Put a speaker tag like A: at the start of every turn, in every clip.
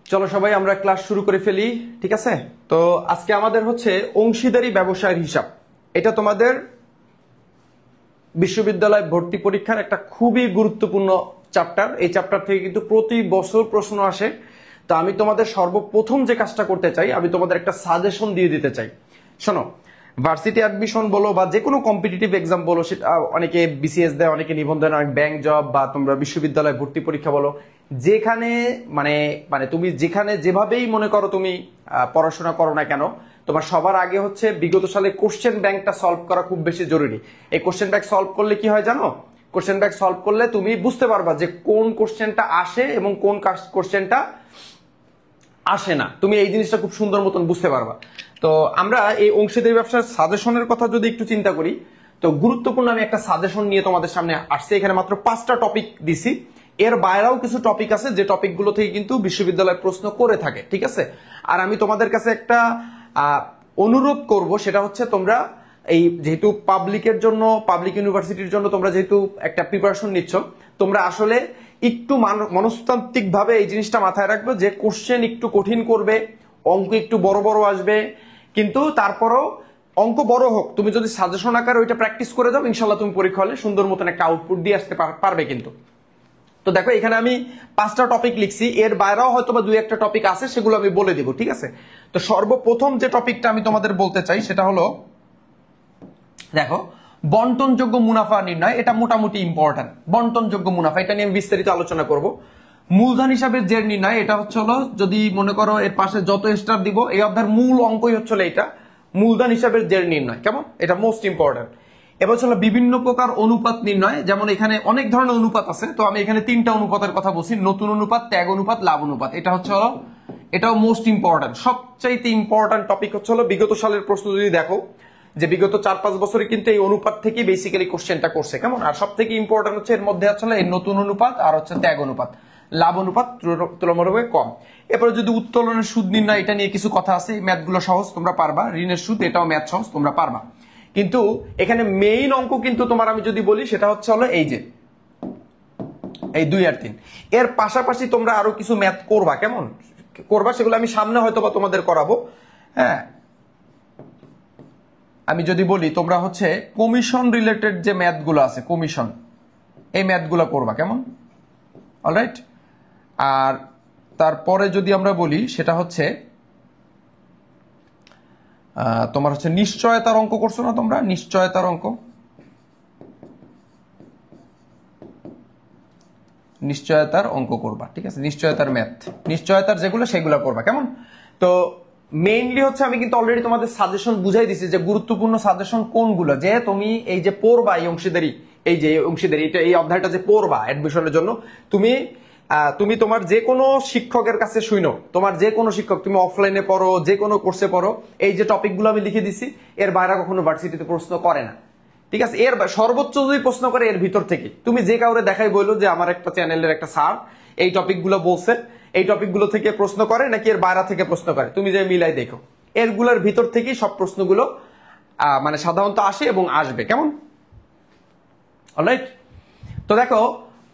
A: চলো সবাই আমরা ক্লাস শুরু করে ফেলি। ঠিক আছে, তো আজকে আমাদের হচ্ছে অংশীদারি ব্যবসায়ের হিসাব। এটা তোমাদের বিশ্ববিদ্যালয় ভর্তি পরীক্ষার একটা খুবই গুরুত্বপূর্ণ চ্যাপ্টার। এই চ্যাপ্টার থেকে কিন্তু প্রতি বছর প্রশ্ন আসে। তো আমি তোমাদের সর্বপ্রথম যে কাজটা করতে চাই, আমি তোমাদের একটা সাজেশন দিয়ে দিতে চাই। শোনো, ভার্সিটি অ্যাডমিশন বলো বা যে কোনো কম্পিটিটিভ এক্সাম বলো, সেটা অনেকে বিসিএস দেয়, অনেকে নিবন্ধন, অনেক ব্যাংক জব বা তোমরা বিশ্ববিদ্যালয় ভর্তি পরীক্ষা বলো, যেখানে মানে মানে তুমি যেখানে যেভাবেই মনে করো তুমি পড়াশোনা করো না কেন, তোমার সবার আগে হচ্ছে বিগত সালে কোশ্চেন ব্যাংকটা সলভ করা খুব বেশি জরুরি। এই কোশ্চেন ব্যাংক সলভ করলে কি হয় জানো? কোশ্চেন ব্যাংক সলভ করলে তুমি বুঝতে পারবা যে কোন কোশ্চেনটা আসে এবং কোন কোশ্চেনটা আসে না। তুমি এই জিনিসটা খুব সুন্দর মতন বুঝতে পারবা। তো আমরা এই অংশীদারি ব্যবসার সাজেশনের কথা যদি একটু চিন্তা করি, তো গুরুত্বপূর্ণ আমি একটা সাজেশন নিয়ে তোমাদের সামনে আসছে। এখানে মাত্র 5টা টপিক দিছি, এর বাইরেও কিছু টপিক আছে যে টপিকগুলো থেকে কিন্তু বিশ্ববিদ্যালয় প্রশ্ন করে থাকে। ঠিক আছে, আর আমি তোমাদের কাছে একটা অনুরোধ করব, সেটা হচ্ছে তোমরা এই যেহেতু পাবলিকের জন্য, পাবলিক ইউনিভার্সিটির জন্য তোমরা যেহেতু একটা প্রিপারেশন নিচ্ছ, তোমরা আসলে একটু মনস্তাত্ত্বিক ভাবে এই জিনিসটা মাথায় রাখবে যে কোশ্চেন একটু কঠিন করবে, অঙ্ক একটু বড় বড় আসবে, কিন্তু তারপরও অঙ্ক বড় হোক, তুমি যদি সাজেশন আকারে ওইটা প্র্যাকটিস করে যাও, ইনশাল্লাহ তুমি পরীক্ষা হলে সুন্দর মতন একটা আউটপুট দিয়ে আসতে পারবে কিন্তু। তো দেখো, এখানে আমি 5টা টপিক লিখছি, এর বাইরেও হয়তো বা 2-1টা টপিক আছে, সেগুলো আমি বলে দিব। ঠিক আছে, তো সর্বপ্রথম যে টপিকটা আমি তোমাদের বলতে চাই সেটা হলো, দেখো, বন্টনযোগ্য মুনাফা নির্ণয়। এটা মোটামুটি ইম্পর্টেন্ট। বন্টনযোগ্য মুনাফা, এটা নিয়ে আমি বিস্তারিত আলোচনা করব। মূলধন হিসাবে জের নির্ণয়, এটা হচ্ছে হলো, যদি মনে করো এর পাশে যত স্টার দিব, এই অধ্যায়ের মূল অঙ্কই হচ্ছে এটা মূলধন হিসাবে জের নির্ণয়। কেমন? এটা মোস্ট ইম্পর্টেন্ট। এবার হলো বিভিন্ন প্রকার অনুপাত নির্ণয়, যেমন এখানে অনেক ধরনের অনুপাত আছে, তো আমি এখানে 3টা অনুপাতের কথা বলছি: নতুন অনুপাত, ত্যাগ অনুপাত, লাভ অনুপাত। এটা হচ্ছে হলো, এটাও মোস্ট ইম্পর্টেন্ট। সবচাইতে ইম্পর্টেন্ট টপিক হচ্ছে হলো, বিগত সালের প্রশ্ন যদি দেখো, যে বিগত 4-5 বছরে কিন্তু এই অনুপাত থেকে বেসিক্যালি কোশ্চেনটা করছে। কেমন? আর সব থেকে ইম্পর্টেন্ট হচ্ছে এর মধ্যে হচ্ছে এই নতুন অনুপাত আর হচ্ছে ত্যাগ অনুপাত। লাভ অনুপাত তুলনামূলকভাবে কম। এরপরে যদি উত্তোলনের সুদ নির্ণয়, এটা নিয়ে কিছু কথা আছে। ম্যাথগুলো সহজ, তোমরা পারবা। ঋণের সুদ, এটাও ম্যাথ সহজ, তোমরা পারবা। কিন্তু এখানে মেইন অঙ্ক কিন্তু তোমার আমি যদি বলি, সেটা হচ্ছে হলো এই যে এই 2 আর 3। এর পাশাপাশি তোমরা আরো কিছু ম্যাথ করবা। কেমন করবা সেগুলো আমি সামনে হয়তো বা তোমাদের করাবো। হ্যাঁ, আমি যদি বলি, তোমরা হচ্ছে কমিশন রিলেটেড যে ম্যাথগুলো আছে, কমিশন, এই ম্যাথগুলো করবা। কেমন? অলরাইট। আর তারপরে যদি আমরা বলি, সেটা হচ্ছে তোমার হচ্ছে নিশ্চয়তার অঙ্ক করছো না তোমরা? নিশ্চয়তার অঙ্ক, নিশ্চয়তার অঙ্ক করবা। ঠিক আছে, নিশ্চয়তার ম্যাথ, নিশ্চয়তার যেগুলো সেগুলো করবা। কেমন? তো মেইনলি হচ্ছে আমি কিন্তু অলরেডি তোমাদের সাজেশন বুঝাই দিছি যে গুরুত্বপূর্ণ সাজেশন কোনগুলো, যে তুমি এই যে পড়বা এই অংশীদারি, এই যে অংশীদারি, এটা এই অধ্যায়টা যে পড়বা অ্যাডমিশনের জন্য, তুমি তুমি তোমার যে কোনো শিক্ষকের কাছে শুনো, তোমার যে কোনো শিক্ষক, তুমি অফলাইনে পড়ো, যে কোনো কোর্সে পড়ো, এই যে টপিকগুলো আমি লিখে দিছি, এর বাইরে কখনো ভার্সিটিতে প্রশ্ন করে না। ঠিক আছে, এর সর্বোচ্চ যদি প্রশ্ন করে এর ভিতর থেকে, তুমি যে কাউরে দেখাই বললো যে আমার একটা চ্যানেলের একটা স্যার এই টপিকগুলো বলছে, এই টপিকগুলো থেকে প্রশ্ন করে নাকি এর বাইরে থেকে প্রশ্ন করে, তুমি যে মিলাই দেখো, এরগুলোর ভিতর থেকেই সব প্রশ্নগুলো মানে সাধারণত আসে এবং আসবে। কেমন? অলরাইট। তো দেখো,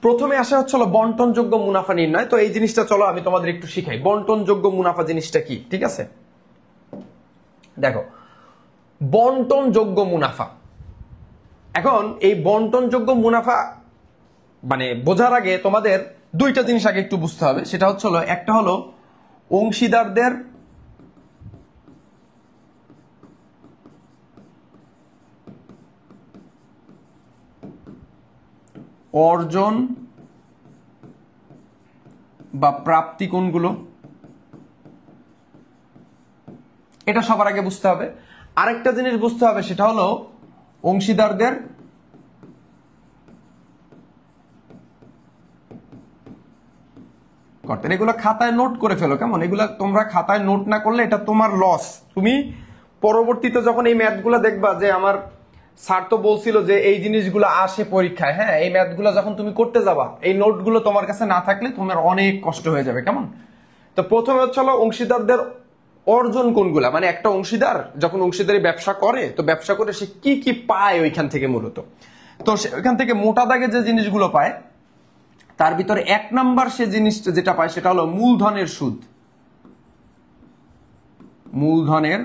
A: প্রথমে আসা হচ্ছে বন্টনযোগ্য মুনাফা নির্ণয়। তো এই জিনিসটা চলো আমি তোমাদের একটু শিখাই, বন্টনযোগ্য মুনাফা জিনিসটা কি। ঠিক আছে, দেখো, বন্টনযোগ্য মুনাফা। এখন এই বন্টনযোগ্য মুনাফা মানে বোঝার আগে তোমাদের 2টা জিনিস আগে একটু বুঝতে হবে। সেটা হচ্ছে হলো, একটা হলো অংশীদারদের অর্জন বা প্রাপ্তি কোনগুলো, এটা সবার আগে বুঝতে হবে। আরেকটা জিনিস বুঝতে হবে, সেটা হলো অংশীদারদের করতেন। এগুলো খাতায় নোট করে ফেলো। কেমন? এগুলা তোমরা খাতায় নোট না করলে এটা তোমার লস। তুমি পরবর্তীতে যখন এই ম্যাথগুলো দেখবা, যে আমার স্যার তো বলছিল যে এই জিনিসগুলো আসে পরীক্ষায়, হ্যাঁ, এই ম্যাথগুলো যখন তুমি করতে যাবা, এই নোটগুলো তোমার কাছে না থাকলে তোমার অনেক কষ্ট হয়ে যাবে। কেমন? তো প্রথমে হচ্ছে হলো অংশীদারদের অর্জন কোনগুলা, মানে একটা অংশীদার যখন অংশীদারি ব্যবসা করে, তো ব্যবসা করে সে কি কি পায় ওইখান থেকে মূলত। তো ওইখান থেকে মোটা দাগে যে জিনিসগুলো পায়, তার ভিতরে 1 নাম্বার সে জিনিসটা যেটা পায়, সেটা হলো মূলধনের সুদ। মূলধনের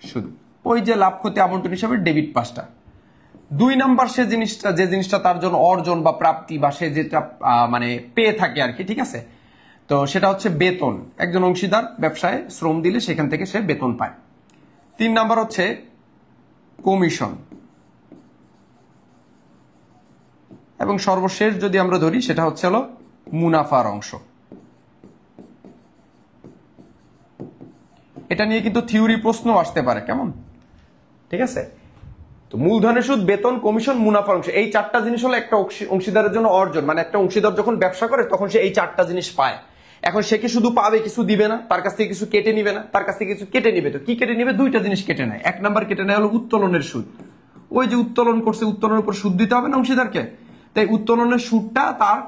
A: সুদ, ওই যে লাভ ক্ষতি আবন্টন হিসাবে ডেবিট পাঁচটা। 2 নাম্বার যে জিনিসটা তার জন্য অর্জন বা প্রাপ্তি বা সে যেটা মানে পেয়ে থাকে আর কি, ঠিক আছে। তো সেটা হচ্ছে বেতন, একজন অংশীদার ব্যবসায় শ্রম দিলে সেখান থেকে সে বেতন পায়। 3 নাম্বার হচ্ছে কমিশন, এবং সর্বশেষ যদি আমরা ধরি সেটা হচ্ছে হলো মুনাফার অংশ। এটা নিয়ে কিন্তু থিওরি প্রশ্ন আসতে পারে, কেমন, ঠিক আছে। তো মূলধনের সুদ, বেতন, কমিশন, মুনাফার অংশ, এই 4টা জিনিস হলো একটা অংশীদারের জন্য অর্জন। মানে একটা অংশীদার যখন ব্যবসা করে তখন সে এই 4টা জিনিস পায়। এখন সে কি শুধু পাবে, কিছু দিবে না, তার কাছ থেকে কিছু কেটে নিবে না, তার কাছ থেকে কিছু কেটে নিবে। তো কি কেটে নিবে? 2টা জিনিস কেটে নেয়। 1 নাম্বার কেটে নেয় হলো উত্তোলনের সুদ, ওই যে উত্তোলন করছে, উত্তোলনের উপর সুদ দিতে হবে না অংশীদারকে, তাই উত্তোলনের সুদটা তার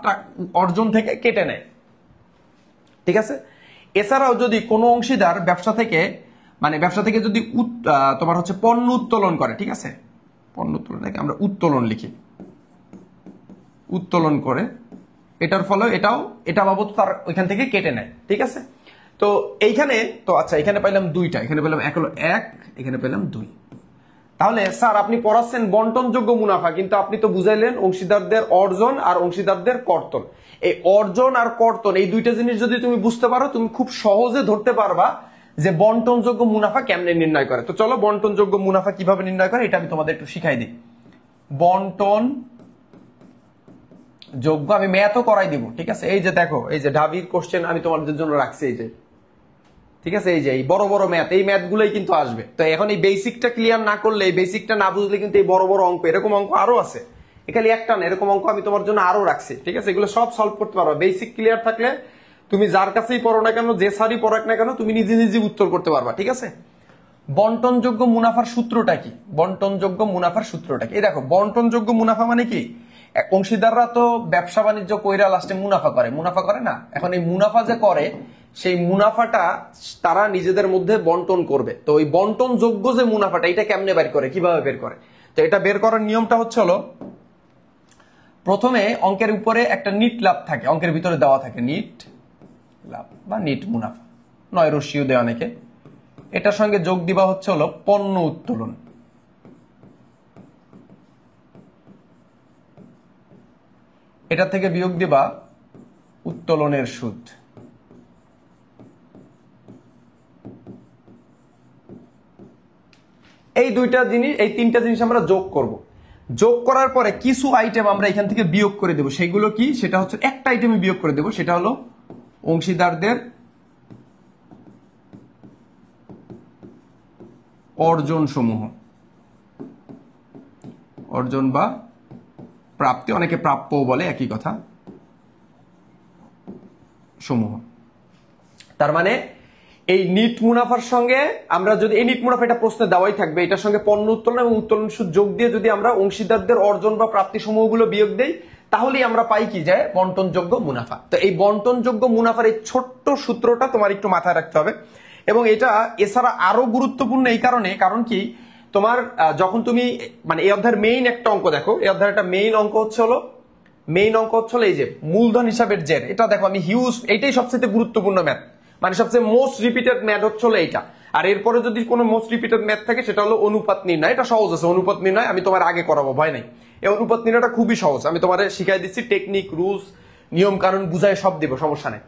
A: অর্জন থেকে কেটে নেয়, ঠিক আছে। এছাড়াও যদি কোনো অংশীদার ব্যবসা থেকে যদি তোমার হচ্ছে পণ্য উত্তোলন করে, ঠিক আছে, পণ্য উত্তোলনটাকে আমরা উত্তোলন লিখি, উত্তোলন করে, এটার ফলে এটা বাবদ তার ওইখান থেকে কেটে নেয়, ঠিক আছে। তো এইখানে তো আচ্ছা, এখানে পাইলাম 2টা, এখানে পেলাম 1 হলো 1, এখানে পেলাম 2। তাহলে স্যার আপনি পড়াচ্ছেন বন্টনযোগ্য মুনাফা, কিন্তু আপনি তো বুঝাইলেন অংশীদারদের অর্জন আর অংশীদারদের কর্তন। এই অর্জন আর কর্তন, এই 2টা জিনিস যদি তুমি বুঝতে পারো, তুমি খুব সহজে ধরতে পারবা যে বন্টনযোগ্য মুনাফা কেমনে নির্ণয় করে। তো চলো বন্টনযোগ্য মুনাফা কিভাবে নির্ণয় করে এটা আমি তোমাদের একটু শিখাই দিই। বন্টন যোগ্য, আমি ম্যাথও করাই দিব, ঠিক আছে। এই যে দেখো, এই যে ঢাবির কোশ্চেন আমি তোমাদের জন্য রাখছি, এই যে, ঠিক আছে, এই যে এই বড় বড় ম্যাথ, এই ম্যাথগুলোই কিন্তু আসবে। তো এখন এই বেসিকটা ক্লিয়ার না করলে, এই বেসিকটা না বুঝলে কিন্তু এই বড় বড় অঙ্ক, এরকম অঙ্ক আরো আছে, এখানে একটা না, এরকম অঙ্ক আমি তোমার জন্য আরো রাখছি, ঠিক আছে। এগুলো সব সলভ করতে পারবা। বেসিক ক্লিয়ার থাকলে তুমি যার কাছেই পড়ো না কেন, যে স্যারই পড়াক না কেন, তুমি নিজে নিজে উত্তর করতে পারবা, ঠিক আছে। বন্টনযোগ্য মুনাফার সূত্রটা কি? বন্টনযোগ্য মুনাফার সূত্রটা কি? এই দেখো, বন্টনযোগ্য মুনাফা মানে কি? অংশীদাররা তো ব্যবসা বাণিজ্য কইরা লাস্টে মুনাফা করে না। এখন এই মুনাফা যে করে, সেই মুনাফাটা তারা নিজেদের মধ্যে বন্টন করবে। তো ওই বন্টন যোগ্য যে মুনাফাটা, এটা কেমনে বের করে, কিভাবে বের করে? তো এটা বের করার নিয়মটা হচ্ছে হলো, প্রথমে অঙ্কের উপরে একটা নিট লাভ থাকে, অঙ্কের ভিতরে দেওয়া থাকে নিট লাভ বা নিট মুনাফা, 9 রশ্মিও দেওয়া অনেকে। এটার সঙ্গে যোগ দিবা হচ্ছে হলো পণ্য উত্তোলন, এটা থেকে বিয়োগ দিবা উত্তোলনের সুদ। এই 2টা জিনিস, এই 3টা জিনিস আমরা যোগ করব। যোগ করার পরে কিছু আইটেম আমরা এখান থেকে বিয়োগ করে দেব। সেগুলো কি? সেটা হচ্ছে একটা আইটেমে বিয়োগ করে দেব, সেটা হলো অংশীদারদের অর্জন সমূহ, অর্জন বা প্রাপ্তি, অনেকে প্রাপ্য বলে, একই কথা, সমূহ। তার মানে এই নিট মুনাফার সঙ্গে আমরা যদি, এই নিট মুনাফা এটা প্রশ্নে দেওয়াই থাকবে, এটার সঙ্গে পণ্য উত্তোলন এবং উত্তোলন সুদ যোগ দিয়ে যদি আমরা অংশীদারদের অর্জন বা প্রাপ্তি সমূহগুলো বিয়োগ দেই, তাহলেই আমরা পাই কি, যায় বন্টনযোগ্য মুনাফা। তো এই বন্টনযোগ্য মুনাফার এই ছোট্ট সূত্রটা তোমার একটু মাথায় রাখতে হবে। এবং এটা এছাড়া আরো গুরুত্বপূর্ণ এই কারণে, কারণ কি, তোমার যখন তুমি মানে এই অধ্যায়ের মেইন একটা অঙ্ক দেখো, এই অধ্যায়ের একটা মেইন অঙ্ক হচ্ছে হলো এই যে মূলধন হিসাবের জের। এটা দেখো আমি হিউজ, এইটাই সবচেয়ে গুরুত্বপূর্ণ ম্যাথ, মানে সবচেয়ে মোস্ট রিপিটেড ম্যাথ হচ্ছে হলো এইটা। আর এরপরে যদি কোনো মোস্ট রিপিটেড ম্যাথ থাকে সেটা হলো অনুপাত নির্ণয়। এটা সহজ আছে, অনুপাত নির্ণয় আমি তোমার আগে করাবো, ভয় নাই। এই অনুপাত নির্ণয়টা খুবই সহজ, আমি তোমার শিখাই দিচ্ছি, টেকনিক, রুলস, নিয়ম কানুন বুঝাই সব দিব, সমস্যা নেই।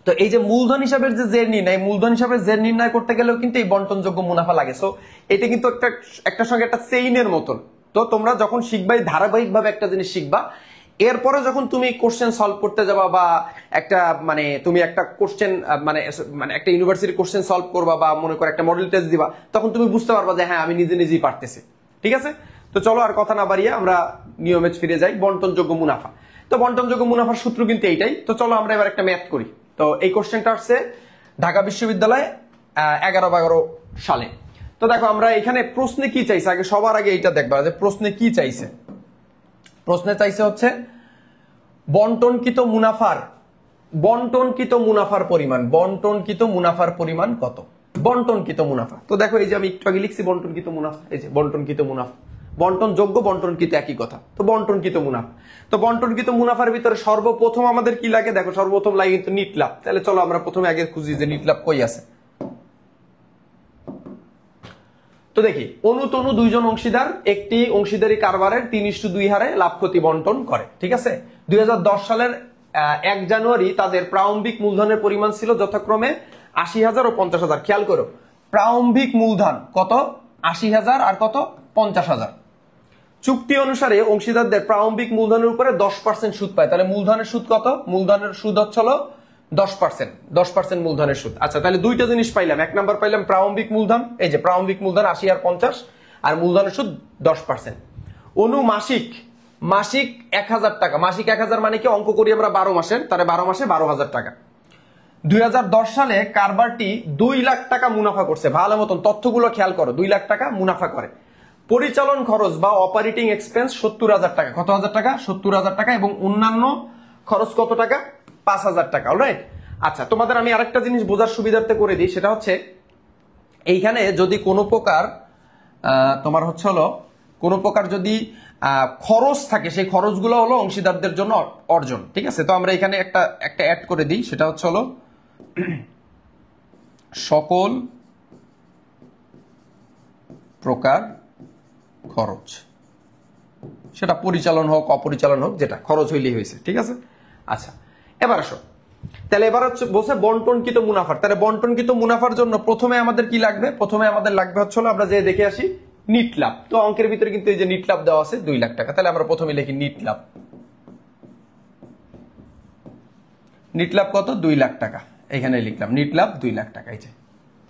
A: তো এই যে মূলধন হিসাবের যে জের নির্ণয়, মূলধন হিসাবের জের নির্ণয় করতে গেলেও কিন্তু এই বন্টনযোগ্য মুনাফা লাগে। সো এটা কিন্তু একটা সঙ্গে একটা চেইনের মতন। তো তোমরা যখন শিখবা, ধারাবাহিক ভাবে একটা জিনিস শিখবা, এরপরে যখন তুমি কোশ্চেন সলভ করতে যাবা বা একটা মানে তুমি একটা কোশ্চেন মানে একটা ইউনিভার্সিটি কোশ্চেন সলভ করবা বা মনে করো একটা মডেল টেস্ট দিবা, তখন তুমি বুঝতে পারবা যে হ্যাঁ আমি নিজে নিজেই পারতেছি, ঠিক আছে। তো চলো আর কথা না বাড়িয়ে আমরা নিয়মে ফিরে যাই, বন্টনযোগ্য মুনাফা। তো বন্টনযোগ্য মুনাফার সূত্র কিন্তু এইটাই। তো চলো আমরা এবার একটা ম্যাথ করি। তো এই কোশ্চেনটা আসছে ঢাকা বিশ্ববিদ্যালয়ে 11-12 সালে। তো দেখো আমরা এখানে প্রশ্নে কি চাইছে, আগে সবার আগে এইটা দেখবা যে প্রশ্নে কি চাইছে। প্রশ্নে চাইছে হচ্ছে বন্টনকৃত মুনাফার পরিমাণ কত, বন্টনকৃত মুনাফা। তো দেখো এই যে আমি একটু আগে লিখছি বন্টনকৃত মুনাফা, এই যে বন্টনকৃত মুনাফা, বন্টনযোগ্য বন্টনকৃত একই কথা। তো বন্টনকৃত মুনাফা, তো বন্টনকৃত মুনাফার ভিতরে সর্বপ্রথম আমাদের কি লাগে, দেখো সর্বপ্রথম লাগে কিন্তু নিট লাভ। তাহলে চলো আমরা প্রথমে আগে খুঁজি যে নিট লাভ কই আছে। তো দেখি, অনুতনু দুইজন অংশীদার একটি অংশীদারি কারবারের 3:2 হারে লাভ ক্ষতি বন্টন করে। ঠিক আছে, 2010 সালের 1 জানুয়ারি তাদের প্রারম্ভিক মূলধনের পরিমাণ ছিল যথাক্রমে 80,000 ও 50,000। খেয়াল করো, প্রারম্ভিক মূলধন কত? 80,000 আর কত? 50,000। চুক্তি অনুসারে অংশীদারদের প্রারম্ভিক মূলধনের উপরে 10% সুদ পায়। তাহলে মূলধনের সুদ কত? মূলধনের সুদ হচ্ছে 10% মূলধনের সুদ। আচ্ছা, তাহলে দুইটা জিনিস পাইলাম। এক নাম্বার পাইলাম প্রারম্ভিক মূলধন, এই যে প্রারম্ভিক মূলধন 80 আর 50, আর মূলধনের সুদ 10%। মাসিক 1,000 টাকা। মাসিক 1,000 মানে কি? অঙ্ক করি আমরা 12 মাসের, তাহলে 12 মাসে 12,000 টাকা। 2010 সালে কারবারটি 2 লাখ টাকা মুনাফা করছে। ভালো মতন তথ্যগুলো খেয়াল করো, 2 লাখ টাকা মুনাফা করে। পরিচালন খরচ বা অপারেটিং এক্সপেন্স 70,000 টাকা। কত হাজার টাকা? 70,000 টাকা। এবং অন্যান্য খরচ কত টাকা? 5,000 টাকা। অলরাইট। আচ্ছা, তোমাদের আমি আরেকটা জিনিস বোঝার সুবিধার্থে করে দিই, সেটা হচ্ছে এইখানে যদি কোনো প্রকার তোমার হচ্ছে কোনো প্রকার যদি খরচ থাকে, সেই খরচগুলো হলো অংশীদারদের জন্য অর্জন। ঠিক আছে, তো আমরা এখানে একটা অ্যাড করে দিই, সেটা হচ্ছে সকল প্রকার খরচ, সেটা পরিচালন হোক অপরিচালন হোক, যেটা খরচ হইলেই হয়েছে। ঠিক আছে। আচ্ছা, এবার আসো, তাহলে এবার হচ্ছে বলছে বন্টনকৃত মুনাফার। তাহলে বন্টনকৃত মুনাফার জন্য প্রথমে আমাদের কি লাগবে? প্রথমে আমাদের লাগবে হচ্ছে আমরা যে দেখে আসি নিট লাভ। তো অঙ্কের ভিতরে কিন্তু এই যে নিট লাভ দেওয়া আছে 2 লাখ টাকা। তাহলে আমরা প্রথমে লিখি নিট লাভ। নিট লাভ কত? 2 লাখ টাকা। এখানে লিখলাম নিট লাভ 2 লাখ টাকা। এই যে